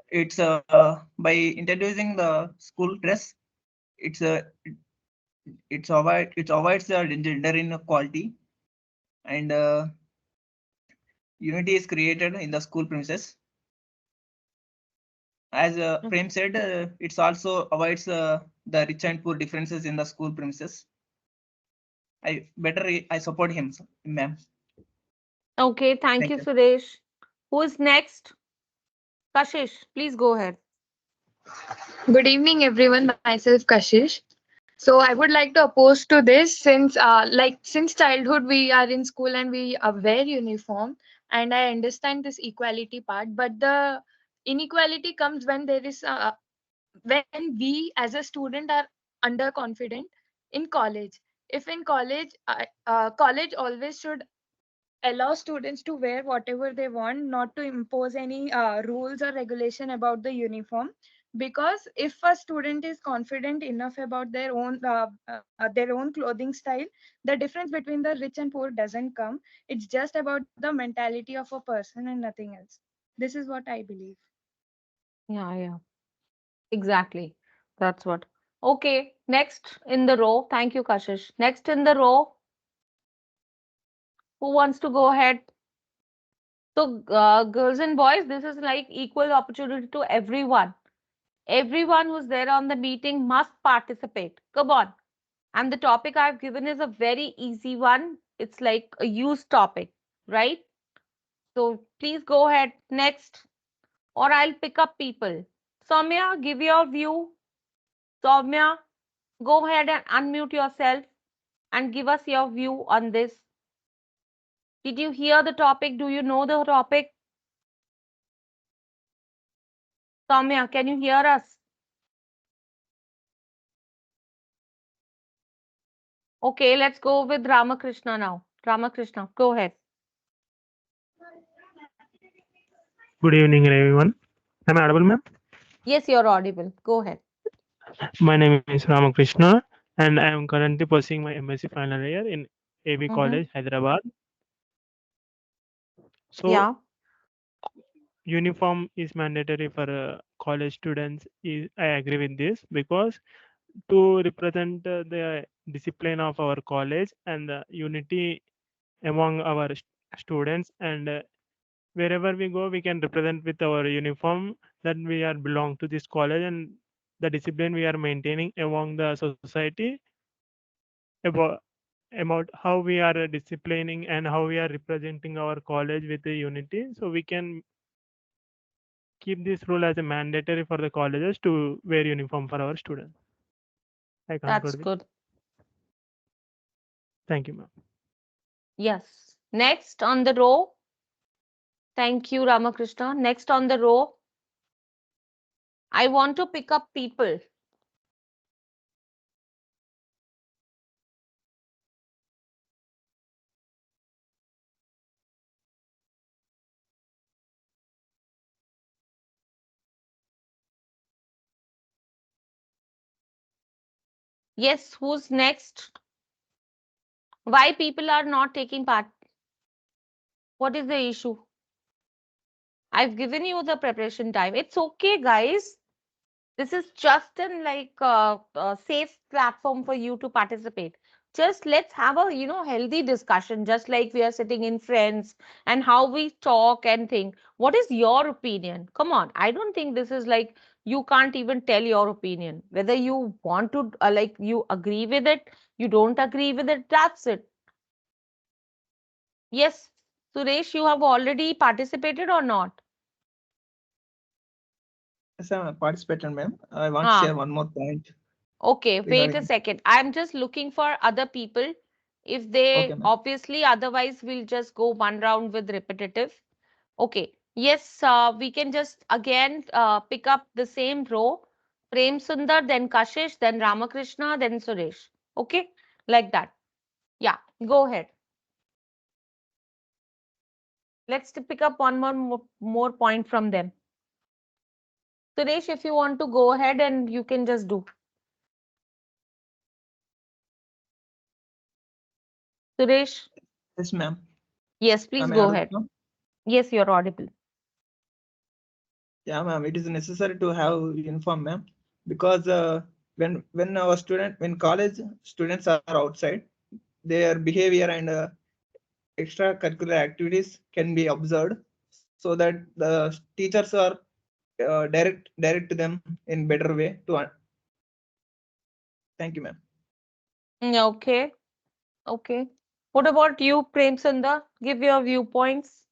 It's by introducing the school dress, it's it avoids the gender inequality, and unity is created in the school premises. As Mm. Prem said, it's also avoids the rich and poor differences in the school premises. I support him, ma'am. Okay, thank Thank you, you. Suresh. Who is next? Kashish, please go ahead. Good evening, everyone. Myself, Kashish. So, I would like to oppose to this since, since childhood we are in school and we wear uniform, and I understand this equality part. But the inequality comes when there is when we as a student are underconfident in college. If in college, college always should allow students to wear whatever they want, not to impose any rules or regulation about the uniform. Because if a student is confident enough about their own clothing style, the difference between the rich and poor doesn't come. It's just about the mentality of a person and nothing else. This is what I believe. Yeah, yeah, exactly. That's what. Okay, next in the row. Thank you, Kashish. Next in the row, who wants to go ahead? So, girls and boys, this is like equal opportunity to everyone. Everyone who's there on the meeting must participate. Come on. And the topic I've given is a very easy one. It's like a use topic, right? So please go ahead next, or I'll pick up people. Soumya, give your view. Soumya, go ahead and unmute yourself and give us your view on this. Did you hear the topic? Do you know the topic? Soumya, can you hear us? Okay, let's go with Ramakrishna now. Ramakrishna, go ahead. Good evening, everyone. Am I audible, ma'am? Yes, you're audible. Go ahead. My name is Ramakrishna, and I am currently pursuing my MSc final year in AB Mm-hmm. College, Hyderabad. So, Yeah, uniform is mandatory for college students. I agree with this because to represent the discipline of our college and the unity among our students, and wherever we go, we can represent with our uniform that we are belong to this college, and the discipline we are maintaining among the society about how we are disciplining and how we are representing our college with the unity. So we can keep this rule as a mandatory for the colleges to wear uniform for our students. I that's conclude with. good. Thank you, ma'am. Yes. Next on the row. Thank you, Ramakrishna. Next on the row, I want to pick up people. Yes, who's next? Why people are not taking part? What is the issue? I've given you the preparation time. It's okay, guys. This is just an a safe platform for you to participate. Just let's have a healthy discussion, just like we are sitting in friends and how we talk and think. What is your opinion? Come on, I don't think this is like you can't even tell your opinion. Whether you want to you agree with it, you don't agree with it. That's it. Yes, Suresh, you have already participated or not? Yes, I'm a participator, ma'am. I want to share Ah, one more point okay, wait a regarding. second. I'm just looking for other people. If they Okay, ma'am. obviously, otherwise, we'll just go one round with repetitive. Okay. Yes, we can just again pick up the same row. Prem Sundar, then Kashish, then Ramakrishna, then Suresh. Okay, like that. Yeah, go ahead. Let's pick up one more point from them. Suresh, if you want to go ahead and you can just do. Suresh, Yes, ma'am. yes, please Am I go audible ahead. now? Yes, you're audible. Yeah, ma'am. It is necessary to have uniform, ma'am, because when college students are outside, their behavior and extracurricular activities can be observed, so that the teachers are direct to them in better way to. Thank you, ma'am. Okay. Okay. What about you, Prem Sundar? Give your viewpoints.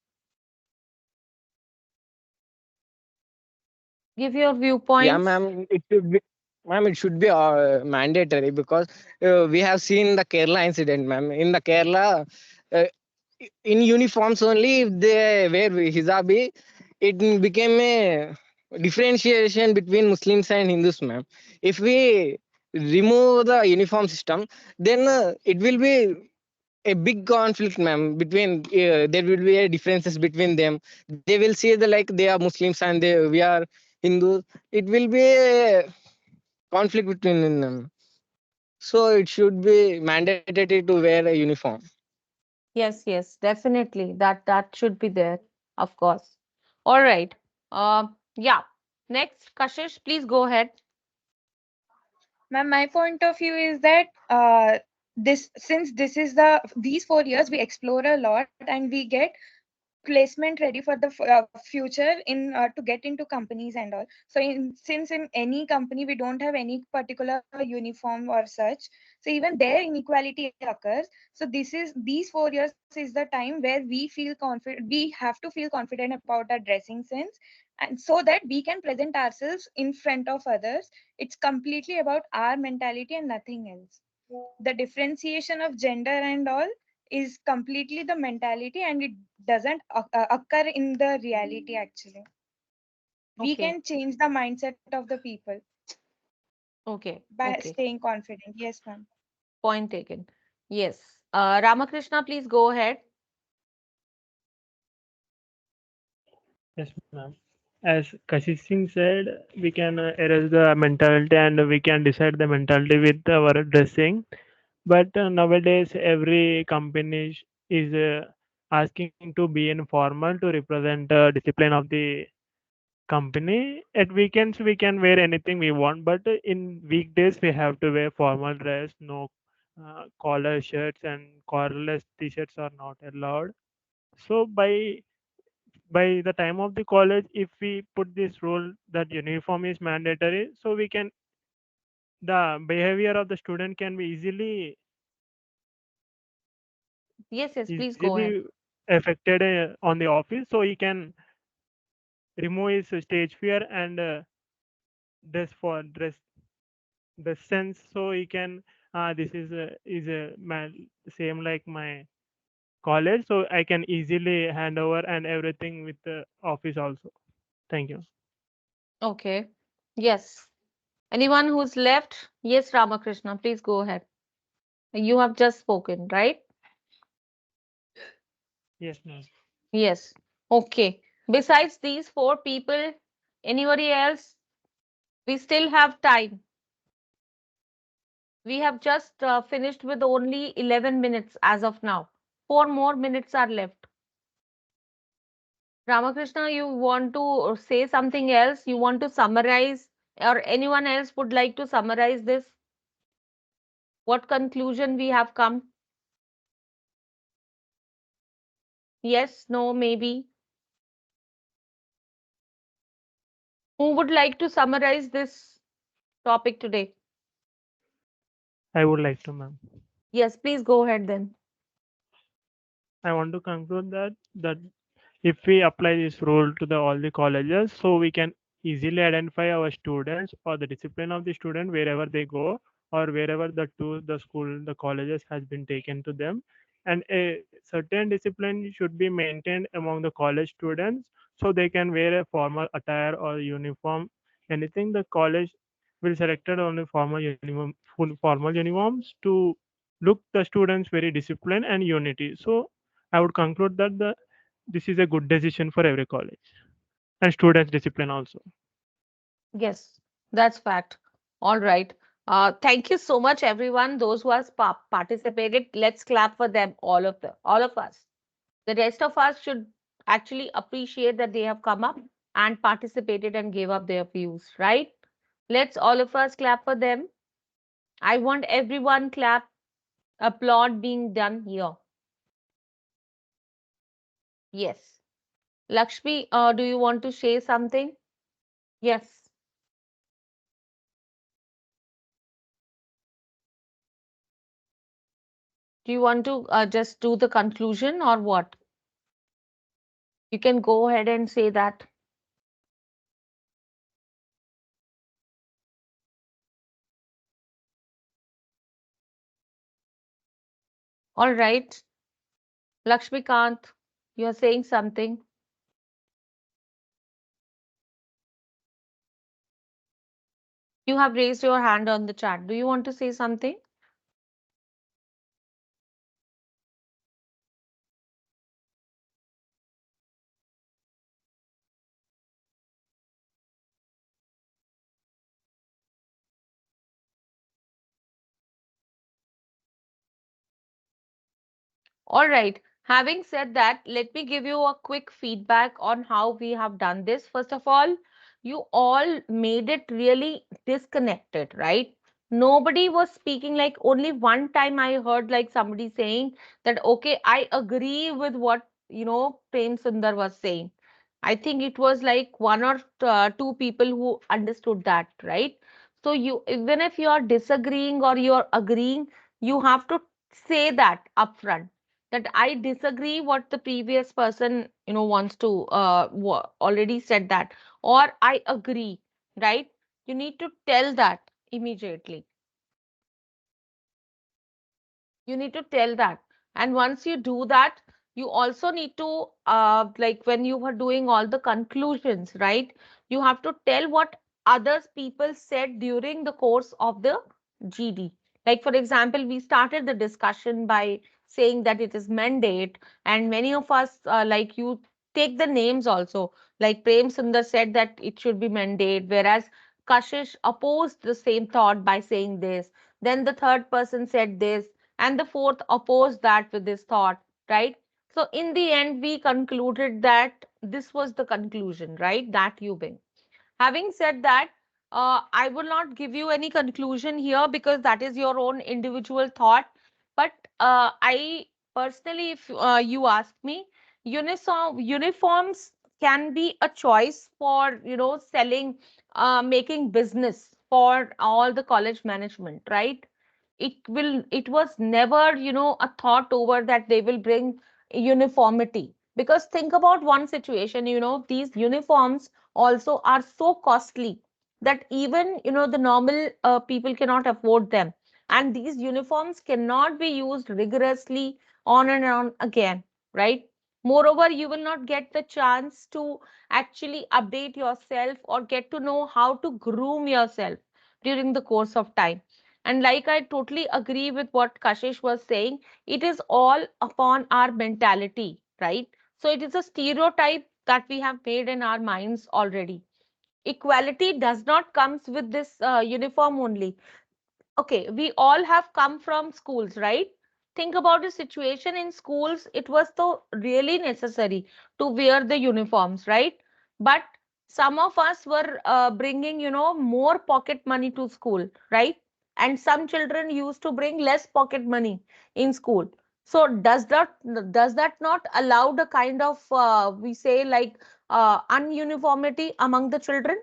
Give your Yeah, viewpoints. ma'am, ma'am, it should be mandatory because we have seen the Kerala incident, ma'am. In the Kerala, uh, in uniforms only, if they wear hijabi, it became a differentiation between Muslims and Hindus, ma'am. If we remove the uniform system, then it will be a big conflict, ma'am. Between there will be a differences between them. They will say the like they are Muslims and we are Hindus. It will be a conflict between them. So it should be mandatory to wear a uniform. Yes, yes, definitely. That should be there, of course. All right. Yeah. Next, Kashish, please go ahead. Ma'am, my point of view is that this since this is the these 4 years we explore a lot and we get placement ready for the future in to get into companies and all. So since in any company we don't have any particular uniform or such, so even there inequality occurs. So these 4 years is the time where we feel confident, we have to feel confident about our dressing sense, and so that we can present ourselves in front of others. It's completely about our mentality and nothing else. The differentiation of gender and all is completely the mentality, and it doesn't occur in the reality actually. We Okay. can change the mindset of the people Okay. by Okay. staying confident. Yes, ma'am. Point taken. Yes. Ramakrishna, please go ahead. Yes, ma'am. As Kashish Singh said, we can erase the mentality and we can decide the mentality with our dressing. But nowadays, every company is asking to be informal to represent discipline of the company. At weekends, we can wear anything we want, but in weekdays, we have to wear formal dress. No collar shirts and collarless t-shirts are not allowed. So by the time of the college, if we put this rule that uniform is mandatory, so we can the behavior of the student can be Yes, yes, please go ahead. easily affected on the office. So he can remove his stage fear and dress sense. So he can this is a man same like my college, so I can easily hand over and everything with the office also. Thank you. Okay. Yes. Anyone who's left? Yes, Ramakrishna, please go ahead. You have just spoken, right? Yes, ma'am. Yes. Okay. Besides these four people, anybody else? We still have time. We have just finished with only 11 minutes as of now. 4 more minutes are left. Ramakrishna, you want to say something else? You want to summarize, or anyone else would like to summarize this? What conclusion we have come? Yes, no, maybe. Who would like to summarize this topic today? I would like to, ma'am. Yes, please go ahead then. I want to conclude that if we apply this rule to the all the colleges, so we can easily identify our students or the discipline of the student wherever they go, or wherever the school the colleges has been taken to them, and a certain discipline should be maintained among the college students, so they can wear a formal attire or uniform. Anything the college will selected only formal uniform, full formal uniforms to look the students very disciplined and unity. So I would conclude that the this is a good decision for every college and students discipline also. Yes, that's fact. All right. Thank you so much, everyone. Those who have participated, let's clap for them, all of us. The rest of us should actually appreciate that they have come up and participated and gave up their views, right? Let's all of us clap for them. I want everyone clap, applaud being done here. Yes. Lakshmi, do you want to say something? Yes. Do you want to just do the conclusion or what? You can go ahead and say that. All right. Lakshmikant, you are saying something. You have raised your hand on the chat. Do you want to say something? All right. Having said that, let me give you a quick feedback on how we have done this. First of all, you all made it really disconnected, right? Nobody was speaking. Like only one time I heard like somebody saying that, okay, I agree with what, Prem Sundar was saying. I think it was like one or two people who understood that, right? So you, even if you are disagreeing or you are agreeing, you have to say that upfront that I disagree what the previous person wants to already said that, or I agree, right? You need to tell that immediately. You need to tell that. And once you do that, you also need to like when you were doing all the conclusions, right? You have to tell what others people said during the course of the GD. Like for example, we started the discussion by saying that it is mandate, and many of us like you take the names also, like Prem Sundar said that it should be mandate, whereas Kashish opposed the same thought by saying this, then the third person said this, and the fourth opposed that with this thought, right? So in the end, we concluded that this was the conclusion, right? That you bring. Having said that, I will not give you any conclusion here because that is your own individual thought. But I personally, if you ask me, uniforms can be a choice for selling, making business for all the college management, right? It was never a thought over that they will bring uniformity, because think about one situation, these uniforms also are so costly that even the normal people cannot afford them. And these uniforms cannot be used rigorously on and on again, right? Moreover, you will not get the chance to actually update yourself or get to know how to groom yourself during the course of time. And like I totally agree with what Kashish was saying, it is all upon our mentality, right? So it is a stereotype that we have made in our minds already. Equality does not comes with this uniform only. Okay, we all have come from schools, right? Think about the situation in schools. It was so really necessary to wear the uniforms, right? But some of us were bringing, more pocket money to school, right? And some children used to bring less pocket money in school. So does that not allow the kind of we say like ununiformity among the children?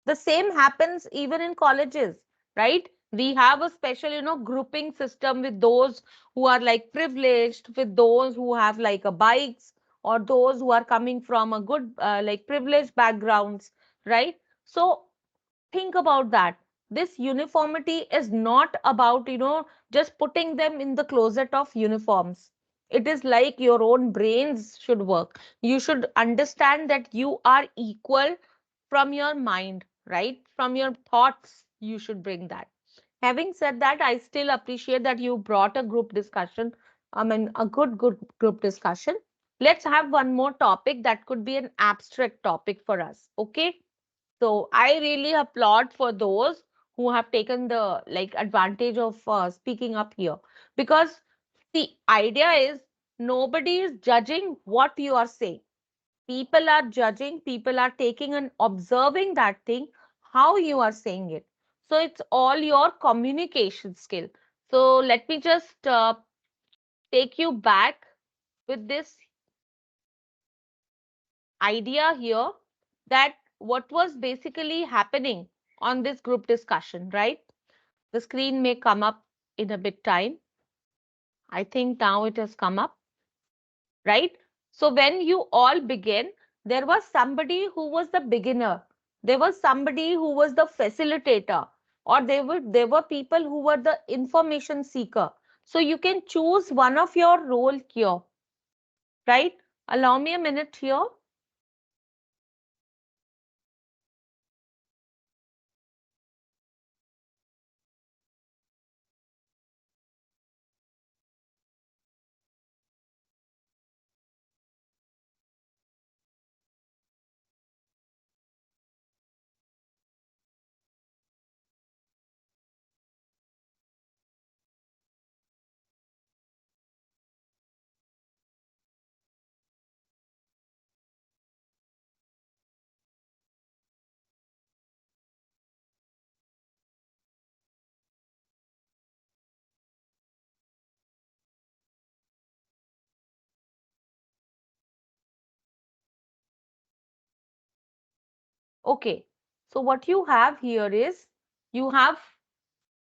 The same happens even in colleges, right? We have a special, grouping system with those who are like privileged, with those who have like a bikes, or those who are coming from a good, like privileged backgrounds, right? So think about that. This uniformity is not about, just putting them in the closet of uniforms. It is like your own brains should work. You should understand that you are equal from your mind, right? From your thoughts, you should bring that. Having said that, I still appreciate that you brought a group discussion. I mean, a good group discussion. Let's have one more topic that could be an abstract topic for us. Okay. So I really applaud for those who have taken the like advantage of speaking up here, because the idea is nobody is judging what you are saying. People are judging, people are taking and observing that thing, how you are saying it. So it's all your communication skill. So let me just take you back with this idea here, that what was basically happening on this group discussion, right? The screen may come up in a bit time. I think now it has come up, right? So when you all begin, there was somebody who was the beginner, there was somebody who was the facilitator, or there were people who were the information seeker. So you can choose one of your role here, right? Allow me a minute here. Okay, so what you have here is, you have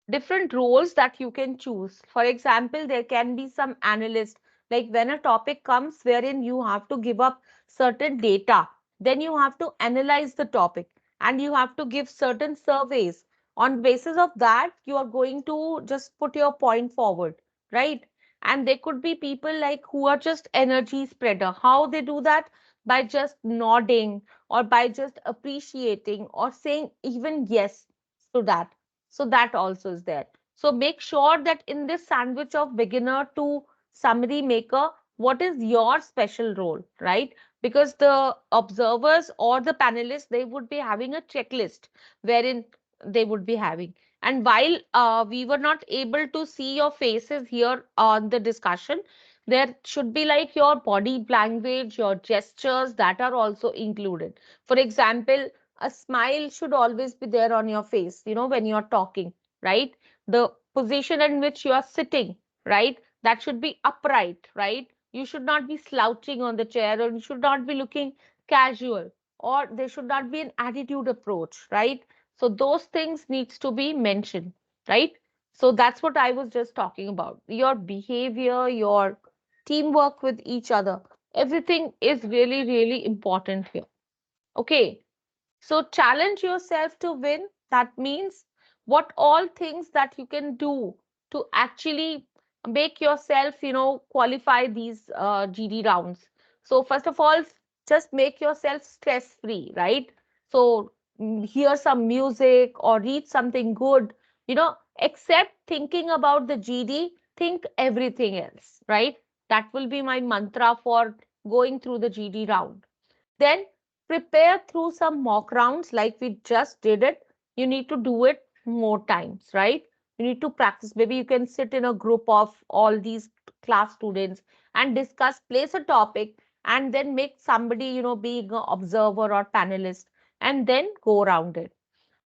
different roles that you can choose. For example, there can be some analyst, like when a topic comes wherein you have to give up certain data, then you have to analyze the topic and you have to give certain surveys. On basis of that, you are going to just put your point forward, right? And there could be people like who are just energy spreader. How they do that? By just nodding, or by just appreciating, or saying even yes to that. So that also is there. So make sure that in this sandwich of beginner to summary maker, what is your special role, right? Because the observers or the panelists, they would be having a checklist wherein they would be having. And while we were not able to see your faces here on the discussion, there should be like your body language, your gestures that are also included. For example, a smile should always be there on your face, when you're talking, right? The position in which you are sitting, right? That should be upright, right? You should not be slouching on the chair, or you should not be looking casual, or there should not be an attitude approach, right? So those things needs to be mentioned, right? So that's what I was just talking about. Your behavior, your teamwork with each other, everything is really, really important here. Okay, so challenge yourself to win. That means what all things that you can do to actually make yourself, qualify these GD rounds. So first of all, just make yourself stress free, right? So hear some music or read something good, except thinking about the GD, think everything else, right? That will be my mantra for going through the GD round. Then prepare through some mock rounds like we just did it. You need to do it more times, right? You need to practice. Maybe you can sit in a group of all these class students and discuss, place a topic, and then make somebody, being an observer or panelist, and then go around it.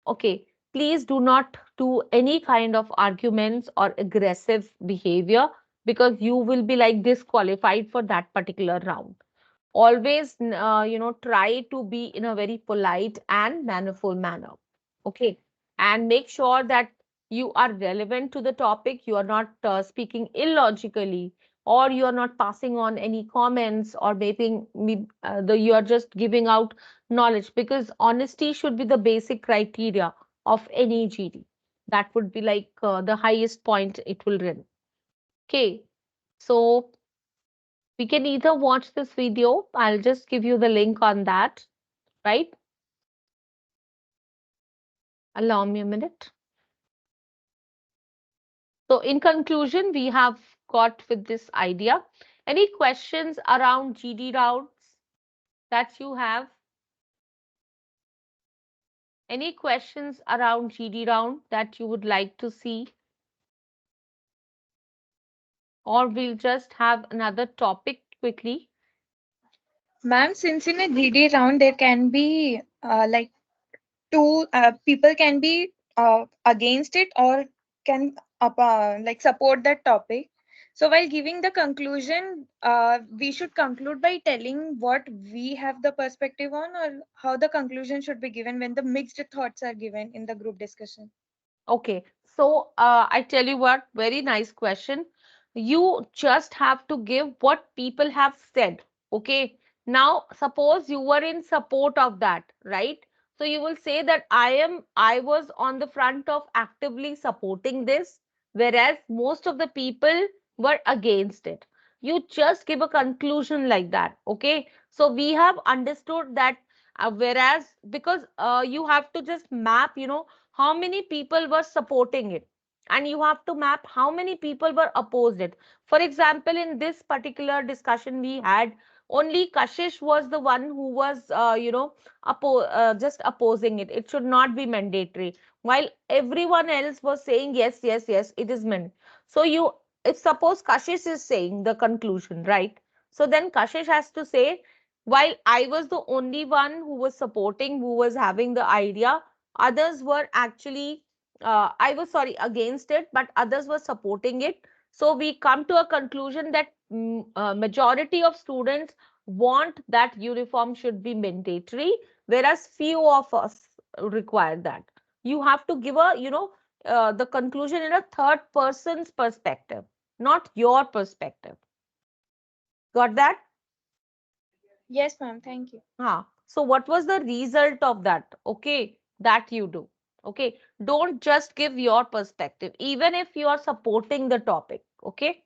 Okay, please do not do any kind of arguments or aggressive behavior, because you will be like disqualified for that particular round. Always try to be in a very polite and mannerful manner. Okay, and make sure that you are relevant to the topic. You are not speaking illogically, or you are not passing on any comments, or making you are just giving out knowledge, because honesty should be the basic criteria of any GD. That would be like the highest point it will run. Okay, so we can either watch this video. I'll just give you the link on that, right? Allow me a minute. So in conclusion, we have got with this idea. Any questions around GD routes that you have? Any questions around GD round that you would like to see? Or we'll just have another topic quickly. Ma'am, since in a GD round there can be like two people can be against it or can like support that topic. So while giving the conclusion, we should conclude by telling what we have the perspective on, or how the conclusion should be given when the mixed thoughts are given in the group discussion. Okay, so I tell you what, very nice question. You just have to give what people have said. Okay, now suppose you were in support of that, right? So you will say that I was on the front of actively supporting this, whereas most of the people were against it. You just give a conclusion like that. Okay, so we have understood that, whereas because you have to just map, how many people were supporting it, and you have to map how many people were opposed it. For example, in this particular discussion we had, only Kashish was the one who was just opposing it. It should not be mandatory, while everyone else was saying yes, yes, yes, it is meant. So you, if suppose Kashish is saying the conclusion, right? So then Kashish has to say, while I was the only one who was supporting, who was having the idea, others were actually I was sorry against it, but others were supporting it. So we come to a conclusion that majority of students want that uniform should be mandatory, whereas few of us require that. You have to give a the conclusion in a third person's perspective, not your perspective. Got that? Yes, ma'am. Thank you. So what was the result of that? Okay, that you do. Okay, don't just give your perspective, even if you are supporting the topic. Okay,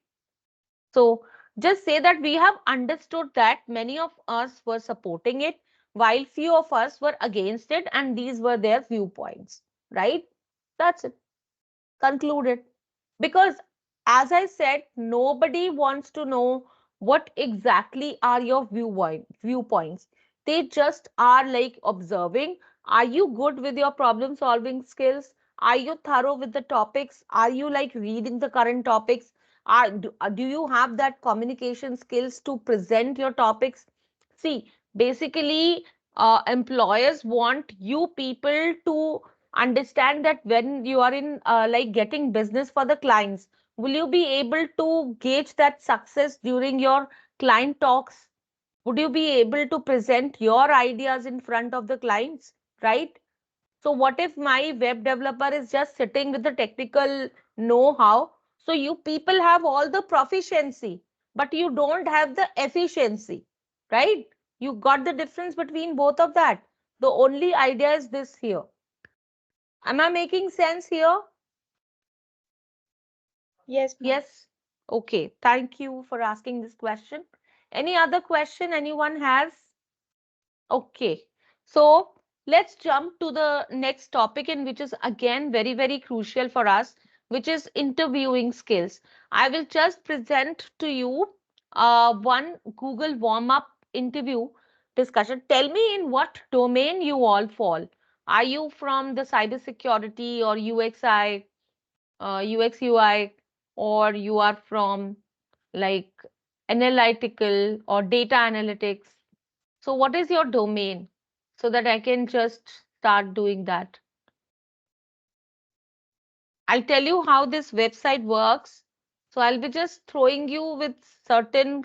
so just say that we have understood that many of us were supporting it, while few of us were against it, and these were their viewpoints. Right? That's it. Concluded. Because as I said, nobody wants to know what exactly are your viewpoints. They just are like observing. Are you good with your problem solving skills? Are you thorough with the topics? Are you like reading the current topics? Do you have that communication skills to present your topics? See, basically, employers want you people to understand that when you are in like getting business for the clients, will you be able to gauge that success during your client talks? Would you be able to present your ideas in front of the clients, right? So what if my web developer is just sitting with the technical know-how? So you people have all the proficiency, but you don't have the efficiency, right? You got the difference between both of that. The only idea is this here. Am I making sense here? Yes, ma'am. Yes. Okay. Thank you for asking this question. Any other question anyone has? Okay. So let's jump to the next topic, in which is again very, very crucial for us, which is interviewing skills. I will just present to you one Google warm-up interview discussion. Tell me in what domain you all fall. Are you from the cybersecurity or UXI, UX UI, or you are from like analytical or data analytics? So what is your domain so that I can just start doing that? I'll tell you how this website works. So I'll be just throwing you with certain,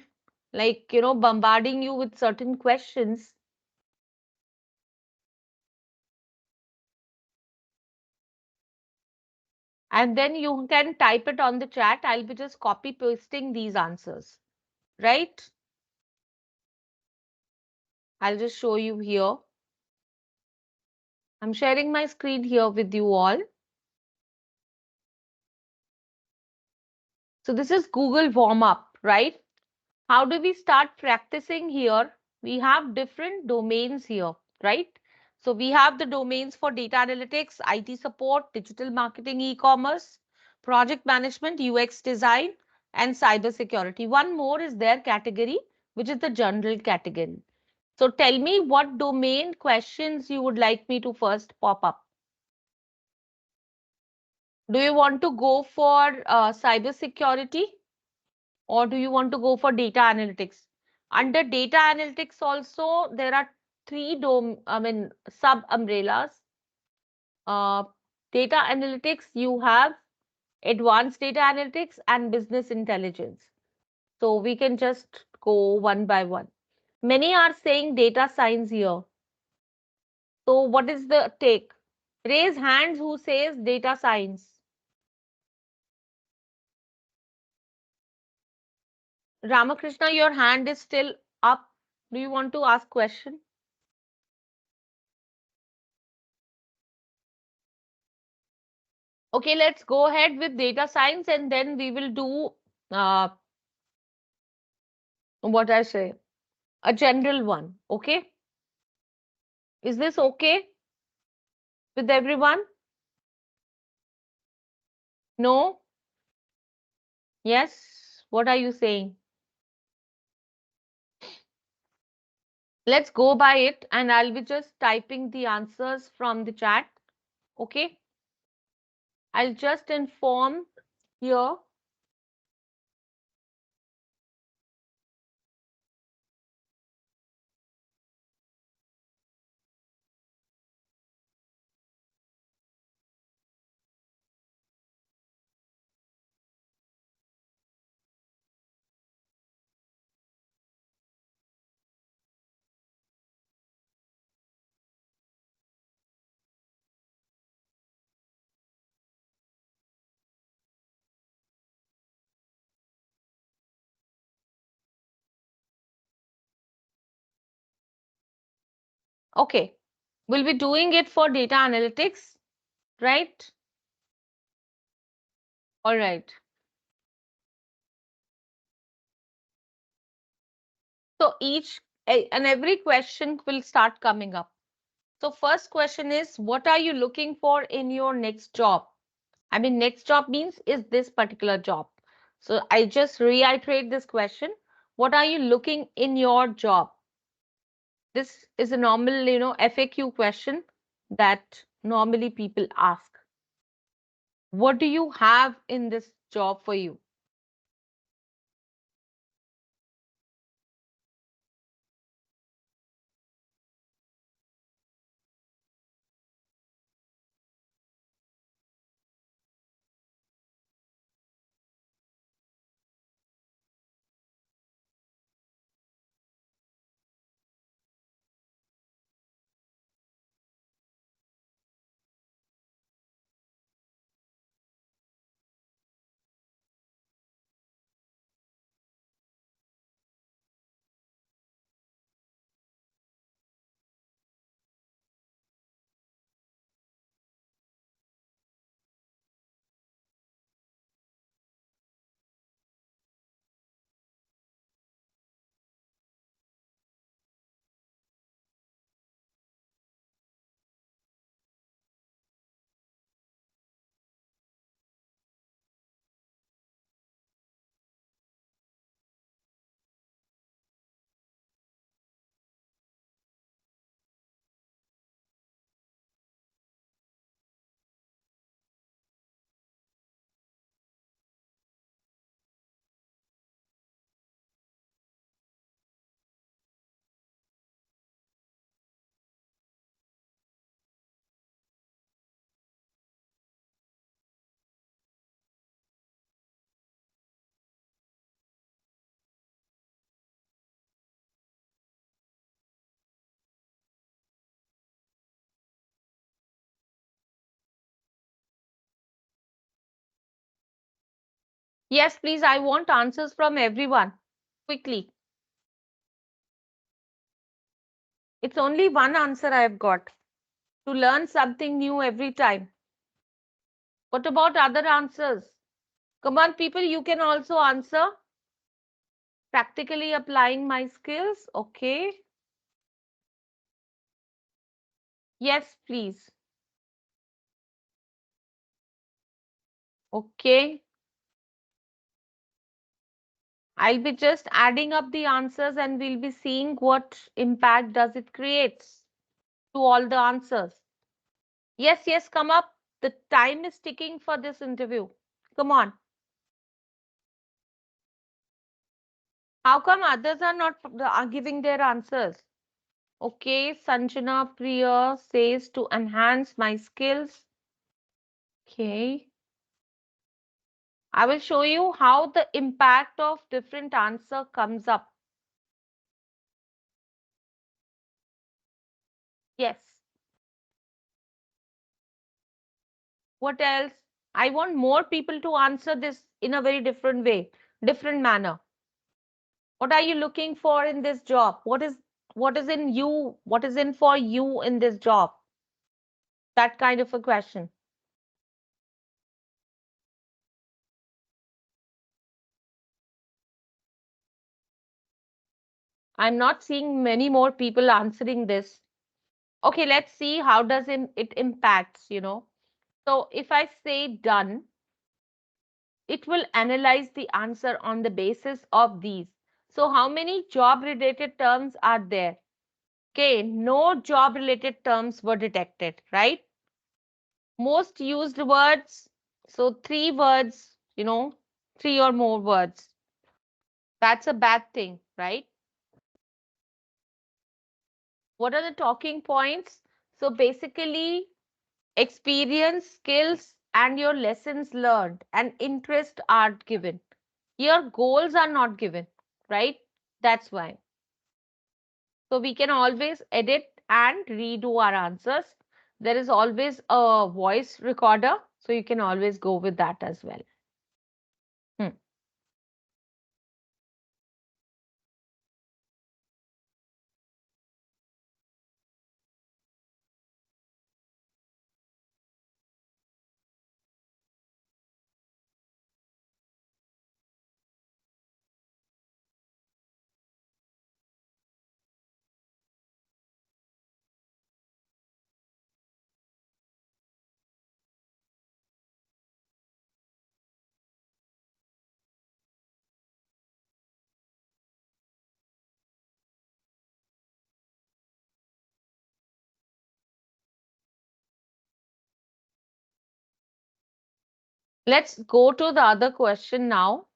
bombarding you with certain questions. And then you can type it on the chat. I'll be just copy pasting these answers, right? I'll just show you here. I'm sharing my screen here with you all. So this is Google warm up, right? How do we start practicing here? We have different domains here, right? So we have the domains for data analytics, IT support, digital marketing, e-commerce, project management, UX design, and cybersecurity. One more is their category, which is the general category. So tell me what domain questions you would like me to first pop up. Do you want to go for cybersecurity? Or do you want to go for data analytics? Under data analytics also, there are sub umbrellas. Uh, Data analytics, you have advanced data analytics and business intelligence. So we can just go one by one. Many are saying data science here. So what is the take? Raise hands who says data science. Ramakrishna, your hand is still up. Do you want to ask question? Okay, let's go ahead with data science and then we will do what I say, a general one. Okay, is this okay with everyone? No? Yes? What are you saying? Let's go by it and I'll be just typing the answers from the chat. Okay, I'll just inform here. Okay, we'll be doing it for data analytics, right? All right. So and every question will start coming up. So first question is, what are you looking for in your next job? I mean, next job means is this particular job. So I just reiterate this question. What are you looking in your job? This is a normal, FAQ question that normally people ask. What do you have in this job for you? Yes, please. I want answers from everyone. Quickly. It's only one answer I've got. To learn something new every time. What about other answers? Come on, people, you can also answer. Practically applying my skills. Okay. Yes, please. Okay. I'll be just adding up the answers and we'll be seeing what impact does it creates to all the answers. Yes, yes, come up. The time is ticking for this interview. Come on. How come others are not are giving their answers? Okay, Sanjana Priya says to enhance my skills. Okay. I will show you how the impact of different answer comes up. Yes. What else? I want more people to answer this in a very different way, different manner. What are you looking for in this job? What is in you? What is in for you in this job? That kind of a question. I'm not seeing many more people answering this. Okay, let's see how does it impacts. So if I say done, it will analyze the answer on the basis of these. So how many job related terms are there? Okay, no job related terms were detected, right? Most used words, so three words, three or more words. That's a bad thing, right? What are the talking points? So basically, experience, skills, and your lessons learned and interest are given. Your goals are not given, right? That's why. So we can always edit and redo our answers. There is always a voice recorder, so you can always go with that as well. Hmm. Let's go to the other question now.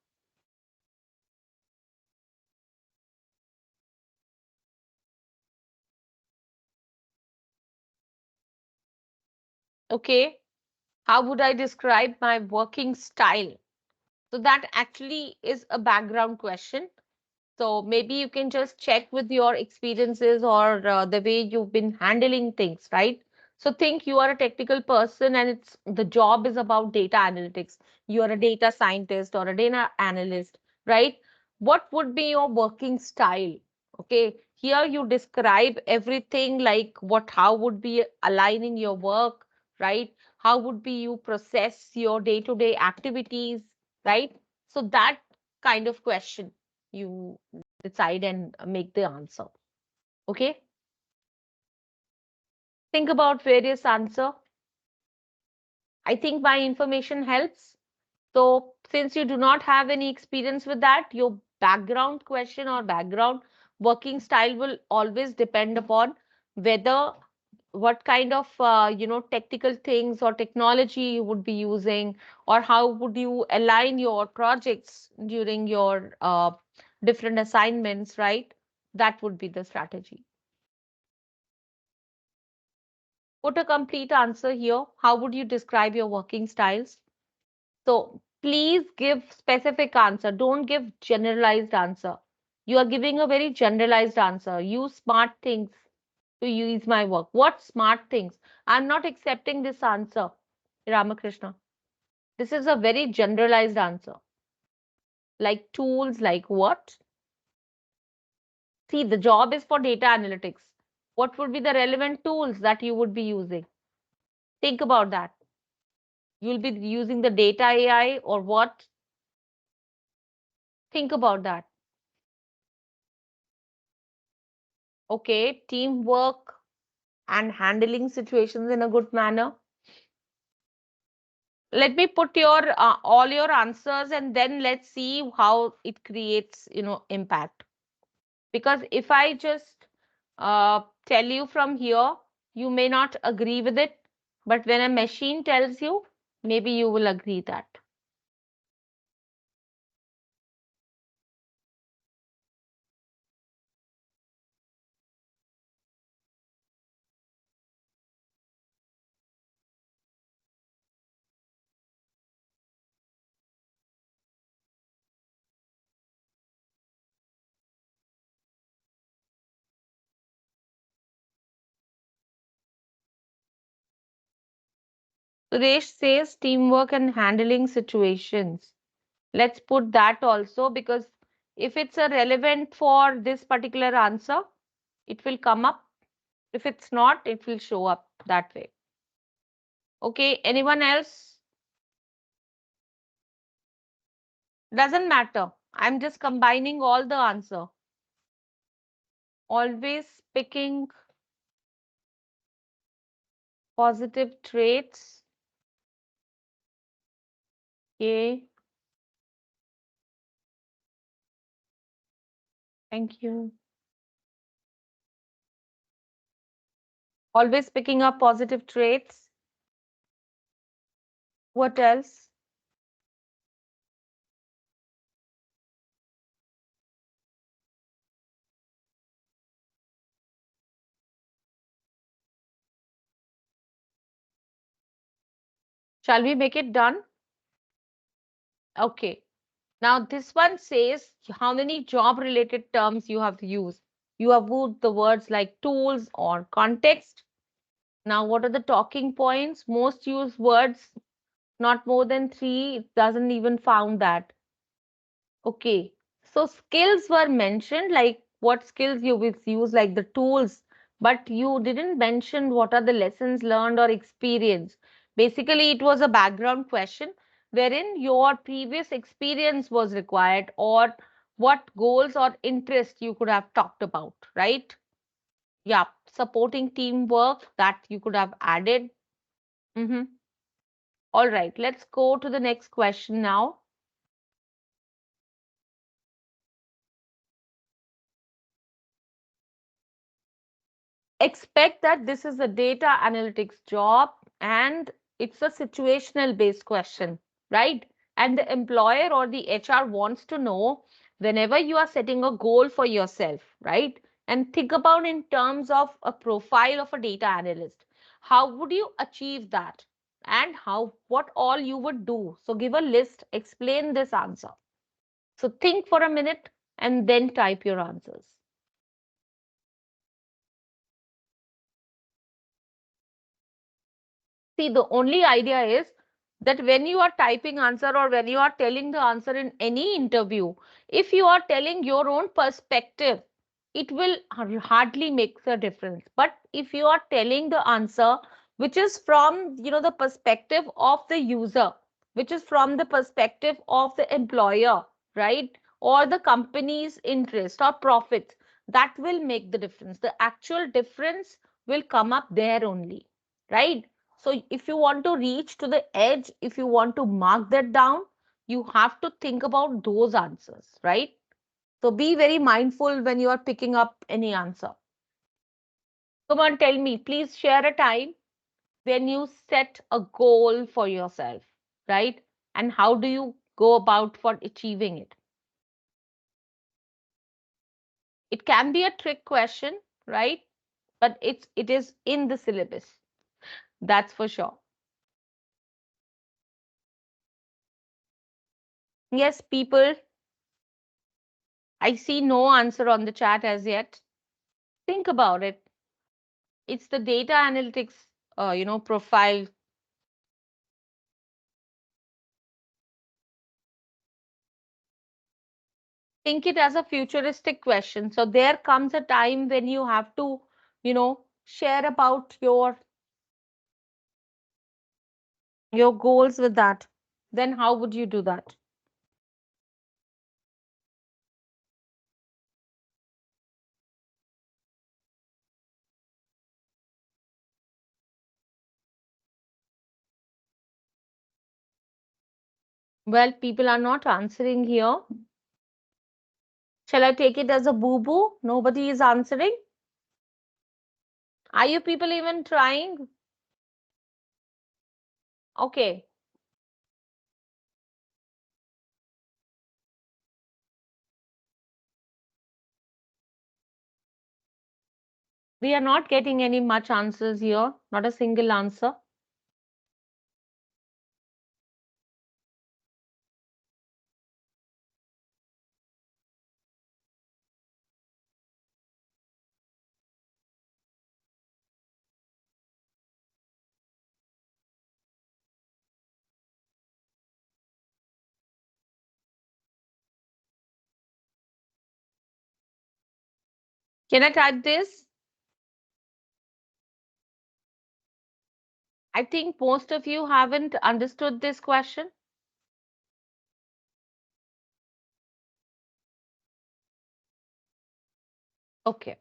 Okay, how would I describe my working style? So that actually is a background question. So maybe you can just check with your experiences or the way you've been handling things, right? So think you are a technical person and it's the job is about data analytics. You are a data scientist or a data analyst, right? What would be your working style? Okay, here you describe everything like how would be aligning your work, right? How would be you process your day-to-day activities, right? So that kind of question you decide and make the answer. Okay, think about various answer. I think my information helps. So since you do not have any experience with that, your background question or background working style will always depend upon whether what kind of technical things or technology you would be using, or how would you align your projects during your different assignments, right? That would be the strategy. Put a complete answer here. How would you describe your working styles? So please give specific answer. Don't give generalized answer. You are giving a very generalized answer. Use smart things to use my work. What smart things? I'm not accepting this answer, Ramakrishna. This is a very generalized answer. Like tools, like what? See, the job is for data analytics. What would be the relevant tools that you would be using? Think about that. You'll be using the data AI or what? Think about that. Okay, teamwork and handling situations in a good manner. Let me put your all your answers and then let's see how it creates, impact. Because if I just tell you from here, you may not agree with it, but when a machine tells you, maybe you will agree that. Suresh says teamwork and handling situations. Let's put that also, because if it's a relevant for this particular answer, it will come up. If it's not, it will show up that way. Okay, anyone else? Doesn't matter. I'm just combining all the answer. Always picking positive traits. Okay, thank you. Always picking up positive traits. What else? Shall we make it done? Okay. Now this one says how many job related terms you have used. You have used the words like tools or context. Now what are the talking points? Most used words, not more than three. It doesn't even found that. Okay. So skills were mentioned, like what skills you will use, like the tools, but you didn't mention what are the lessons learned or experience. Basically, it was a background question wherein your previous experience was required or what goals or interest you could have talked about, right? Yeah, supporting teamwork that you could have added. Mm-hmm. All right, let's go to the next question now. Expect that this is a data analytics job and it's a situational based question, right? And the employer or the HR wants to know whenever you are setting a goal for yourself, right? And think about in terms of a profile of a data analyst. How would you achieve that? And how what all you would do? So give a list, explain this answer. So think for a minute and then type your answers. See, the only idea is that when you are typing answer or when you are telling the answer in any interview, if you are telling your own perspective, it will hardly make a difference. But if you are telling the answer which is from the perspective of the user, which is from the perspective of the employer, right? Or the company's interest or profits, that will make the difference. The actual difference will come up there only, right? So if you want to reach to the edge, if you want to mark that down, you have to think about those answers, right? So be very mindful when you are picking up any answer. Come on, tell me, please share a time when you set a goal for yourself, right? And how do you go about for achieving it? It can be a trick question, right? But it is in the syllabus. That's for sure. Yes, people, I see no answer on the chat as yet. Think about it. It's the data analytics, profile. Think it as a futuristic question. So there comes a time when you have to, share about your goals with that. Then how would you do that? Well, people are not answering here. Shall I take it as a boo boo? Nobody is answering. Are you people even trying? Okay. We are not getting any much answers here. Not a single answer. Can I type this? I think most of you haven't understood this question. Okay.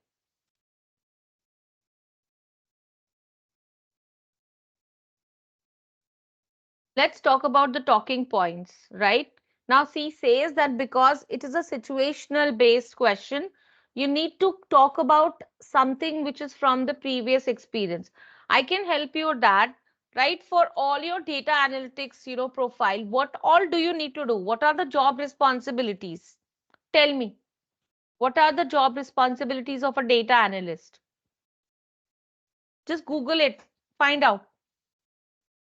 Let's talk about the talking points, right? Now, she says that because it is a situational based question, you need to talk about something which is from the previous experience. I can help you with that, right? For all your data analytics, profile, what all do you need to do? What are the job responsibilities? Tell me, what are the job responsibilities of a data analyst? Just Google it, find out.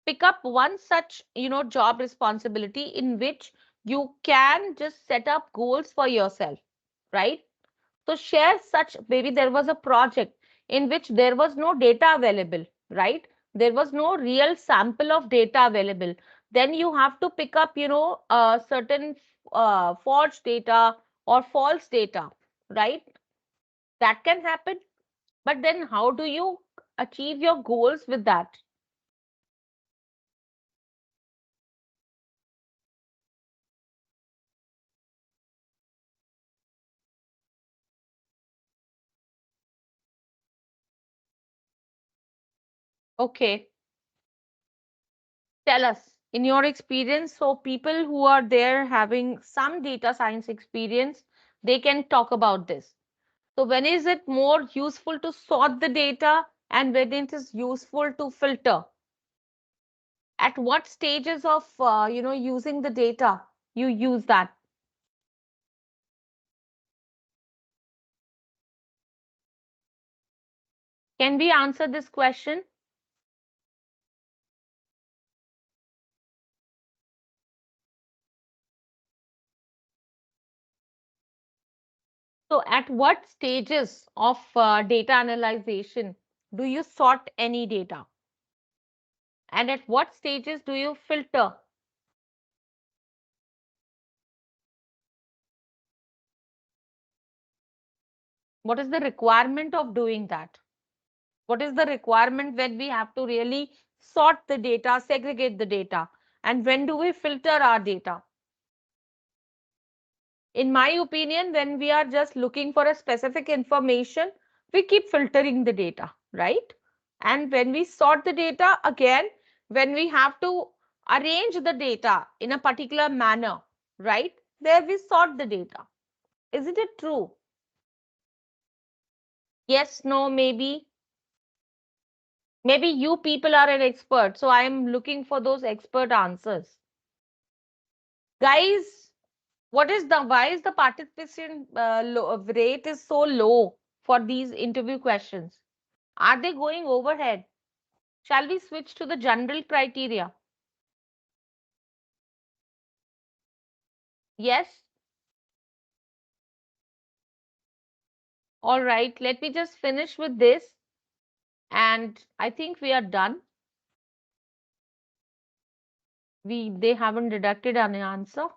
Pick up one such job responsibility in which you can just set up goals for yourself, right? So share such, maybe there was a project in which there was no data available, right? There was no real sample of data available. Then you have to pick up certain forged data or false data, right? That can happen. But then how do you achieve your goals with that? Okay. Tell us, in your experience, so people who are there having some data science experience, they can talk about this. So when is it more useful to sort the data and when it is useful to filter? At what stages of using the data you use that? Can we answer this question? So at what stages of data analyzation do you sort any data? And at what stages do you filter? What is the requirement of doing that? What is the requirement when we have to really sort the data, segregate the data? And when do we filter our data? In my opinion, when we are just looking for a specific information, we keep filtering the data, right? And when we sort the data, again, when we have to arrange the data in a particular manner, right? There we sort the data. Isn't it true? Yes, no, maybe. Maybe you people are an expert, so I am looking for those expert answers. Guys, why is the participation rate is so low for these interview questions? Are they going overhead? Shall we switch to the general criteria? Yes? All right, let me just finish with this. And I think we are done. They haven't deducted an answer.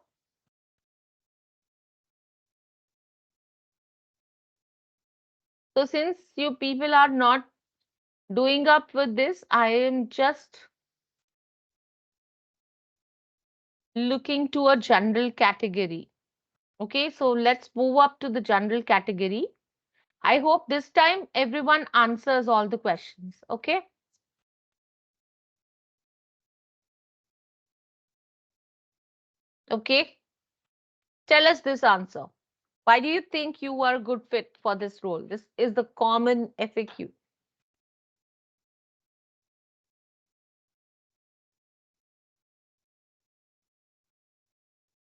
So since you people are not doing up with this, I am just looking to a general category. Okay, so let's move up to the general category. I hope this time everyone answers all the questions. Okay. Okay. Tell us this answer. Why do you think you are a good fit for this role? This is the common FAQ.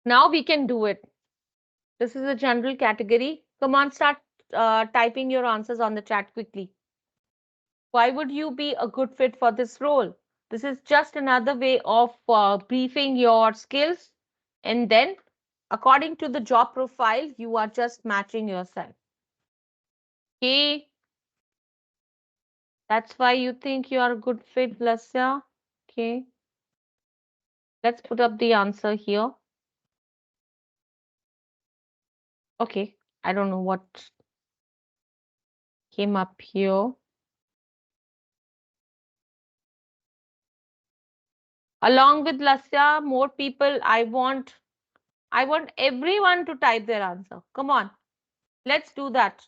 Now we can do it. This is a general category. Come on, start typing your answers on the chat quickly. Why would you be a good fit for this role? This is just another way of briefing your skills, and then, according to the job profile, you are just matching yourself. Okay, that's why you think you are a good fit, Lasya. Okay, let's put up the answer here. Okay, I don't know what came up here. Along with Lasya, more people. I want everyone to type their answer. Come on, let's do that.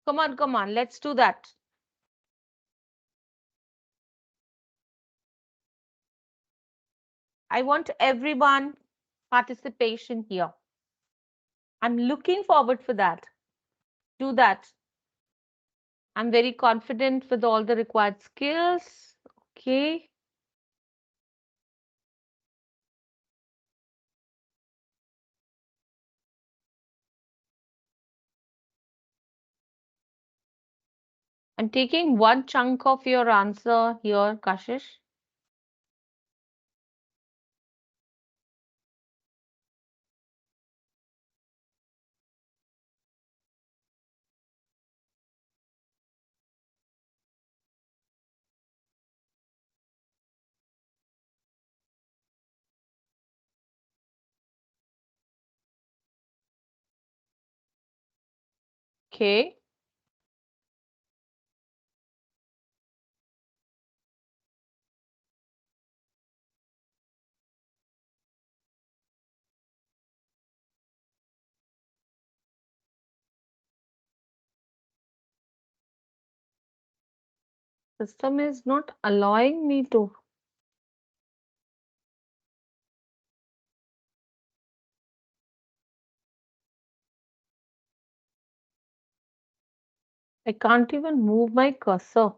Come on, let's do that. I want everyone participation here. I'm looking forward for that. Do that. I'm very confident with all the required skills. Okay. I'm taking one chunk of your answer here, Kashish. Okay. System is not allowing me to. I can't even move my cursor.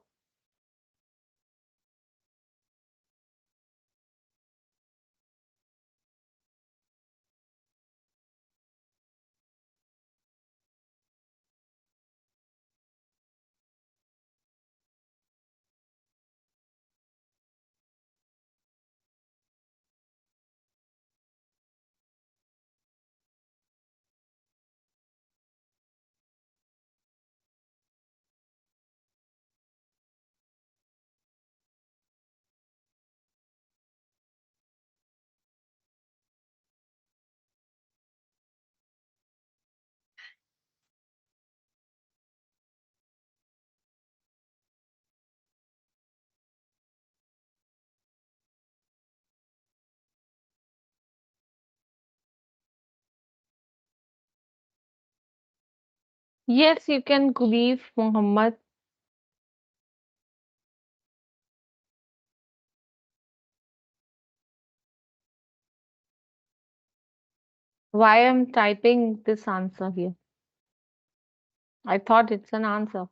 Yes, you can leave, Muhammad. Why I'm typing this answer here? I thought it's an answer.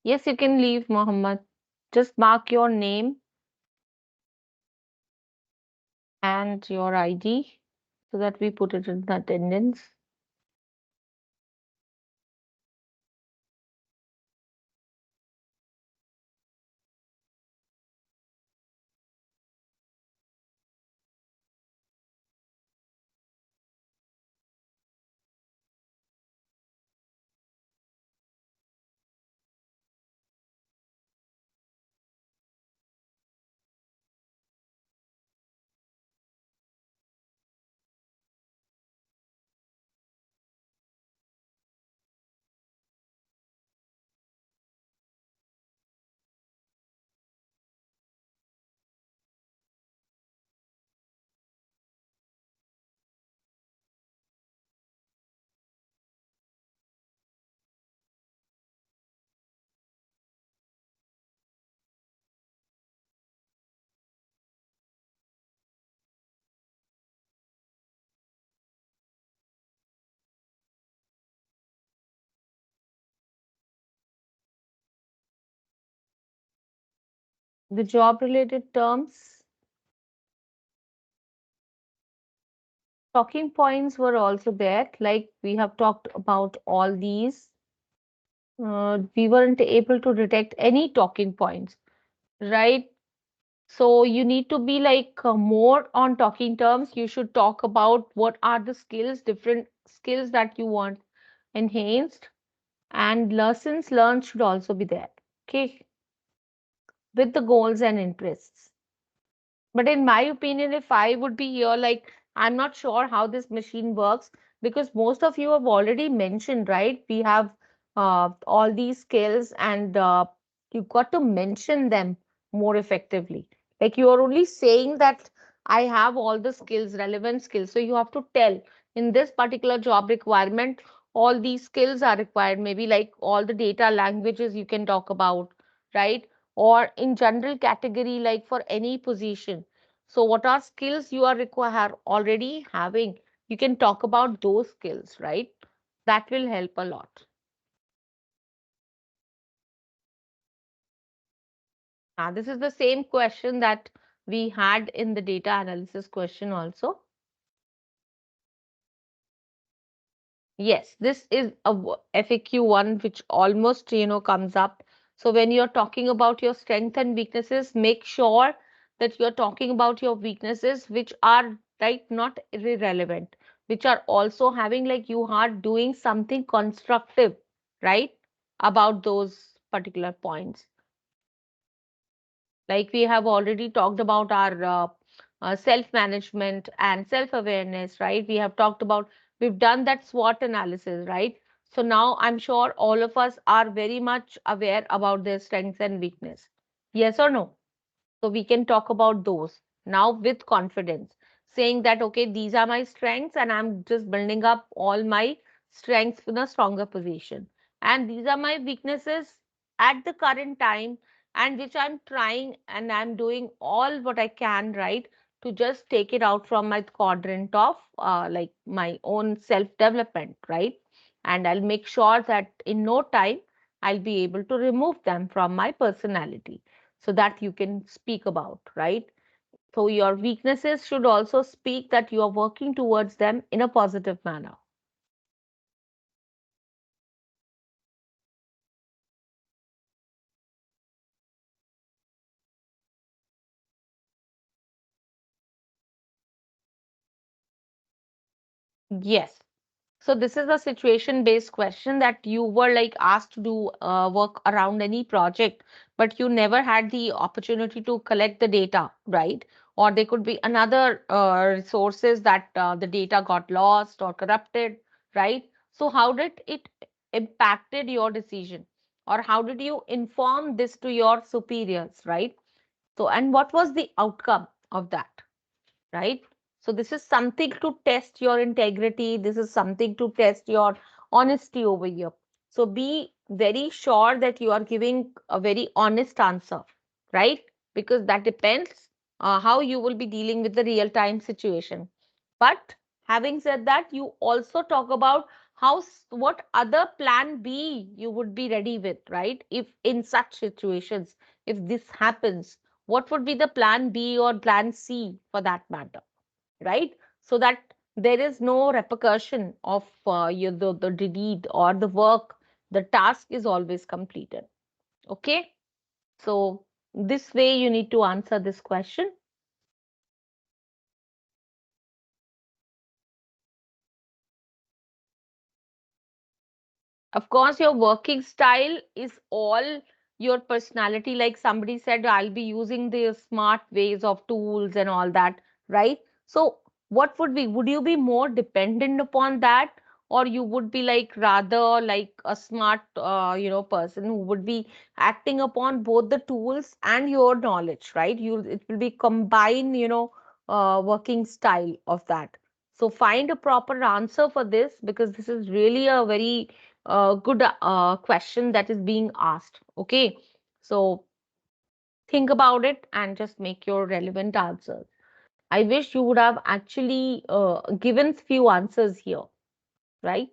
Yes, you can leave, Muhammad. Just mark your name and your ID so that we put it in the attendance. The job related terms, talking points were also there. Like we have talked about all these. We weren't able to detect any talking points, right? So you need to be like more on talking terms. You should talk about what are the skills, different skills that you want enhanced, and lessons learned should also be there. Okay, with the goals and interests. But in my opinion, if I would be here, like, I'm not sure how this machine works because most of you have already mentioned, right? We have all these skills and you got to mention them more effectively. Like, you are only saying that I have all the skills, relevant skills. So you have to tell in this particular job requirement, all these skills are required. Maybe like all the data languages you can talk about, right? Or in general category, like for any position. So what are skills you are require already having? You can talk about those skills, right? That will help a lot. Now, this is the same question that we had in the data analysis question also. Yes, this is a FAQ one which almost, comes up. So when you're talking about your strength and weaknesses, make sure that you're talking about your weaknesses which are right, not irrelevant, which are also having like you are doing something constructive, right, about those particular points. Like we have already talked about our self management and self awareness, right? We have talked about, we've done that SWOT analysis, right? So now I'm sure all of us are very much aware about their strengths and weakness. Yes or no? So we can talk about those now with confidence, saying that, okay, these are my strengths and I'm just building up all my strengths in a stronger position. And these are my weaknesses at the current time, and which I'm trying and I'm doing all what I can, right, to just take it out from my quadrant of like my own self development, right? And I'll make sure that in no time I'll be able to remove them from my personality so that you can speak about, right? So your weaknesses should also speak that you are working towards them in a positive manner. Yes. So this is a situation based question that you were like asked to do work around any project, but you never had the opportunity to collect the data, right? Or there could be another resources that the data got lost or corrupted, right? So how did it impacted your decision, or how did you inform this to your superiors, right? So and what was the outcome of that? Right? So this is something to test your integrity. This is something to test your honesty over here. So be very sure that you are giving a very honest answer, right? Because that depends how you will be dealing with the real time situation. But having said that, you also talk about what other plan B you would be ready with, right? If in such situations, if this happens, what would be the plan B or plan C for that matter, right? So that there is no repercussion of the deed or the work, the task is always completed. Okay, so this way you need to answer this question. Of course, your working style is all your personality. Like somebody said, I'll be using the smart ways of tools and all that, right? So, what would you be more dependent upon that, or you would be like rather like a smart, person who would be acting upon both the tools and your knowledge, right? It will be combined, working style of that. So, find a proper answer for this because this is really a very good question that is being asked. Okay, so think about it and just make your relevant answers. I wish you would have actually given few answers here, right?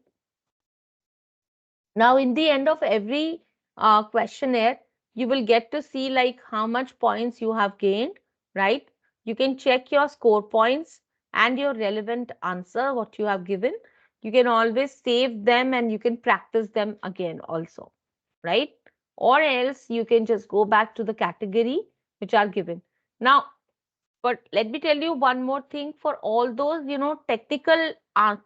Now, in the end of every questionnaire, you will get to see like how much points you have gained, right? You can check your score points and your relevant answer, what you have given. You can always save them and you can practice them again also, right? Or else you can just go back to the category which are given. Now, but let me tell you one more thing, for all those, technical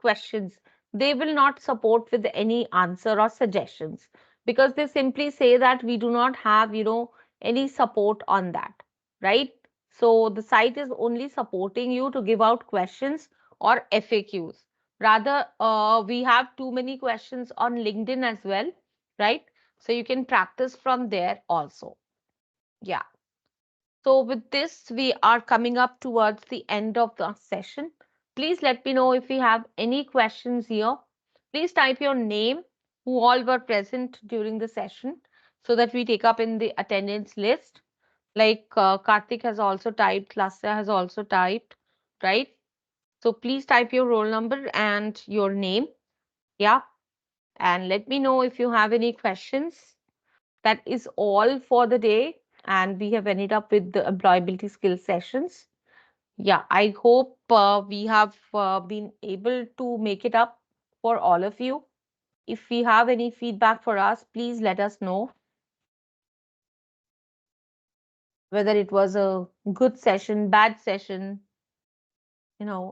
questions, they will not support with any answer or suggestions, because they simply say that we do not have, any support on that, right? So the site is only supporting you to give out questions or FAQs. Rather, we have too many questions on LinkedIn as well, right? So you can practice from there also. Yeah. So with this, we are coming up towards the end of the session. Please let me know if you have any questions here. Please type your name, who all were present during the session, so that we take up in the attendance list. Like Karthik has also typed, Lasya has also typed, right? So please type your roll number and your name. Yeah. And let me know if you have any questions. That is all for the day. And we have ended up with the employability skills sessions. Yeah, I hope we have been able to make it up for all of you. If we have any feedback for us, please let us know whether it was a good session, bad session,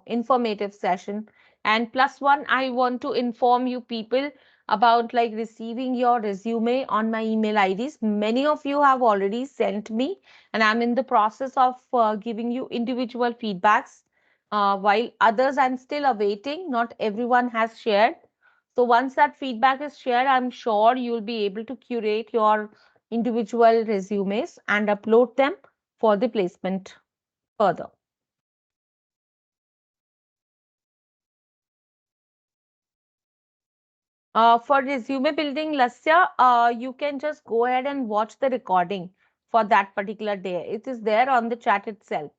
informative session. And plus one, I want to inform you people about like receiving your resume on my email IDs. Many of you have already sent me, and I'm in the process of giving you individual feedbacks. While others I'm still awaiting, not everyone has shared. So once that feedback is shared, I'm sure you'll be able to curate your individual resumes and upload them for the placement further. For resume building, Lasya, you can just go ahead and watch the recording for that particular day. It is there on the chat itself.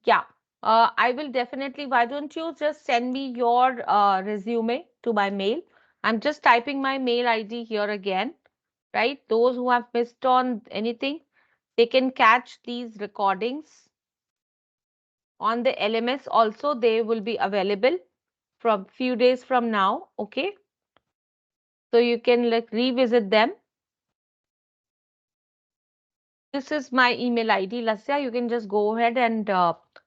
Yeah, I will definitely. Why don't you just send me your resume to my mail? I'm just typing my mail ID here again, right? Those who have missed on anything, they can catch these recordings on the LMS also. They will be available from few days from now. Okay, so you can like revisit them. This is my email ID, Lasya. You can just go ahead and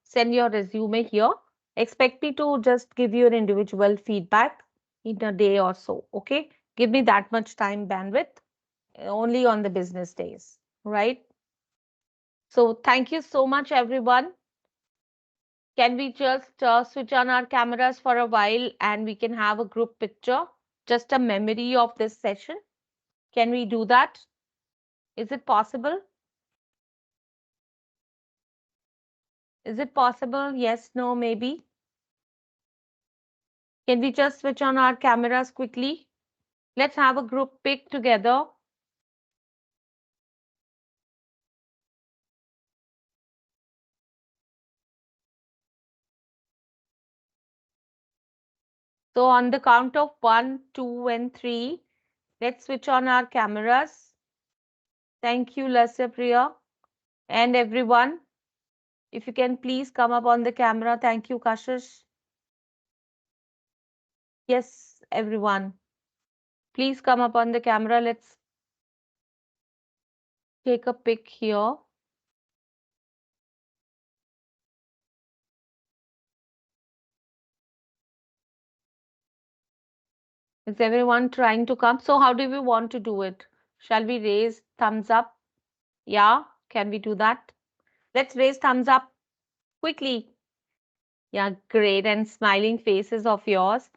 send your resume here. Expect me to just give you an individual feedback in a day or so. Okay. Give me that much time bandwidth only on the business days. Right. So thank you so much, everyone. Can we just switch on our cameras for a while and we can have a group picture? Just a memory of this session. Can we do that? Is it possible? Is it possible? Yes, no, maybe. Can we just switch on our cameras quickly? Let's have a group pic together. So on the count of 1, 2, and 3, let's switch on our cameras. Thank you, Lasya Priya. And everyone, if you can please come up on the camera. Thank you, Kashish. Yes, everyone. Please come up on the camera. Let's take a pic here. Is everyone trying to come? So how do we want to do it? Shall we raise thumbs up? Yeah, can we do that? Let's raise thumbs up quickly. Yeah, great and smiling faces of yours.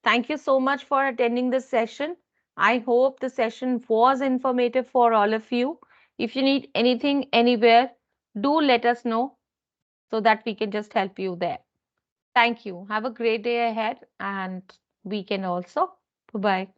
Thank you so much for attending this session. I hope the session was informative for all of you. If you need anything anywhere, do let us know so that we can just help you there. Thank you. Have a great day ahead and weekend also. Bye bye.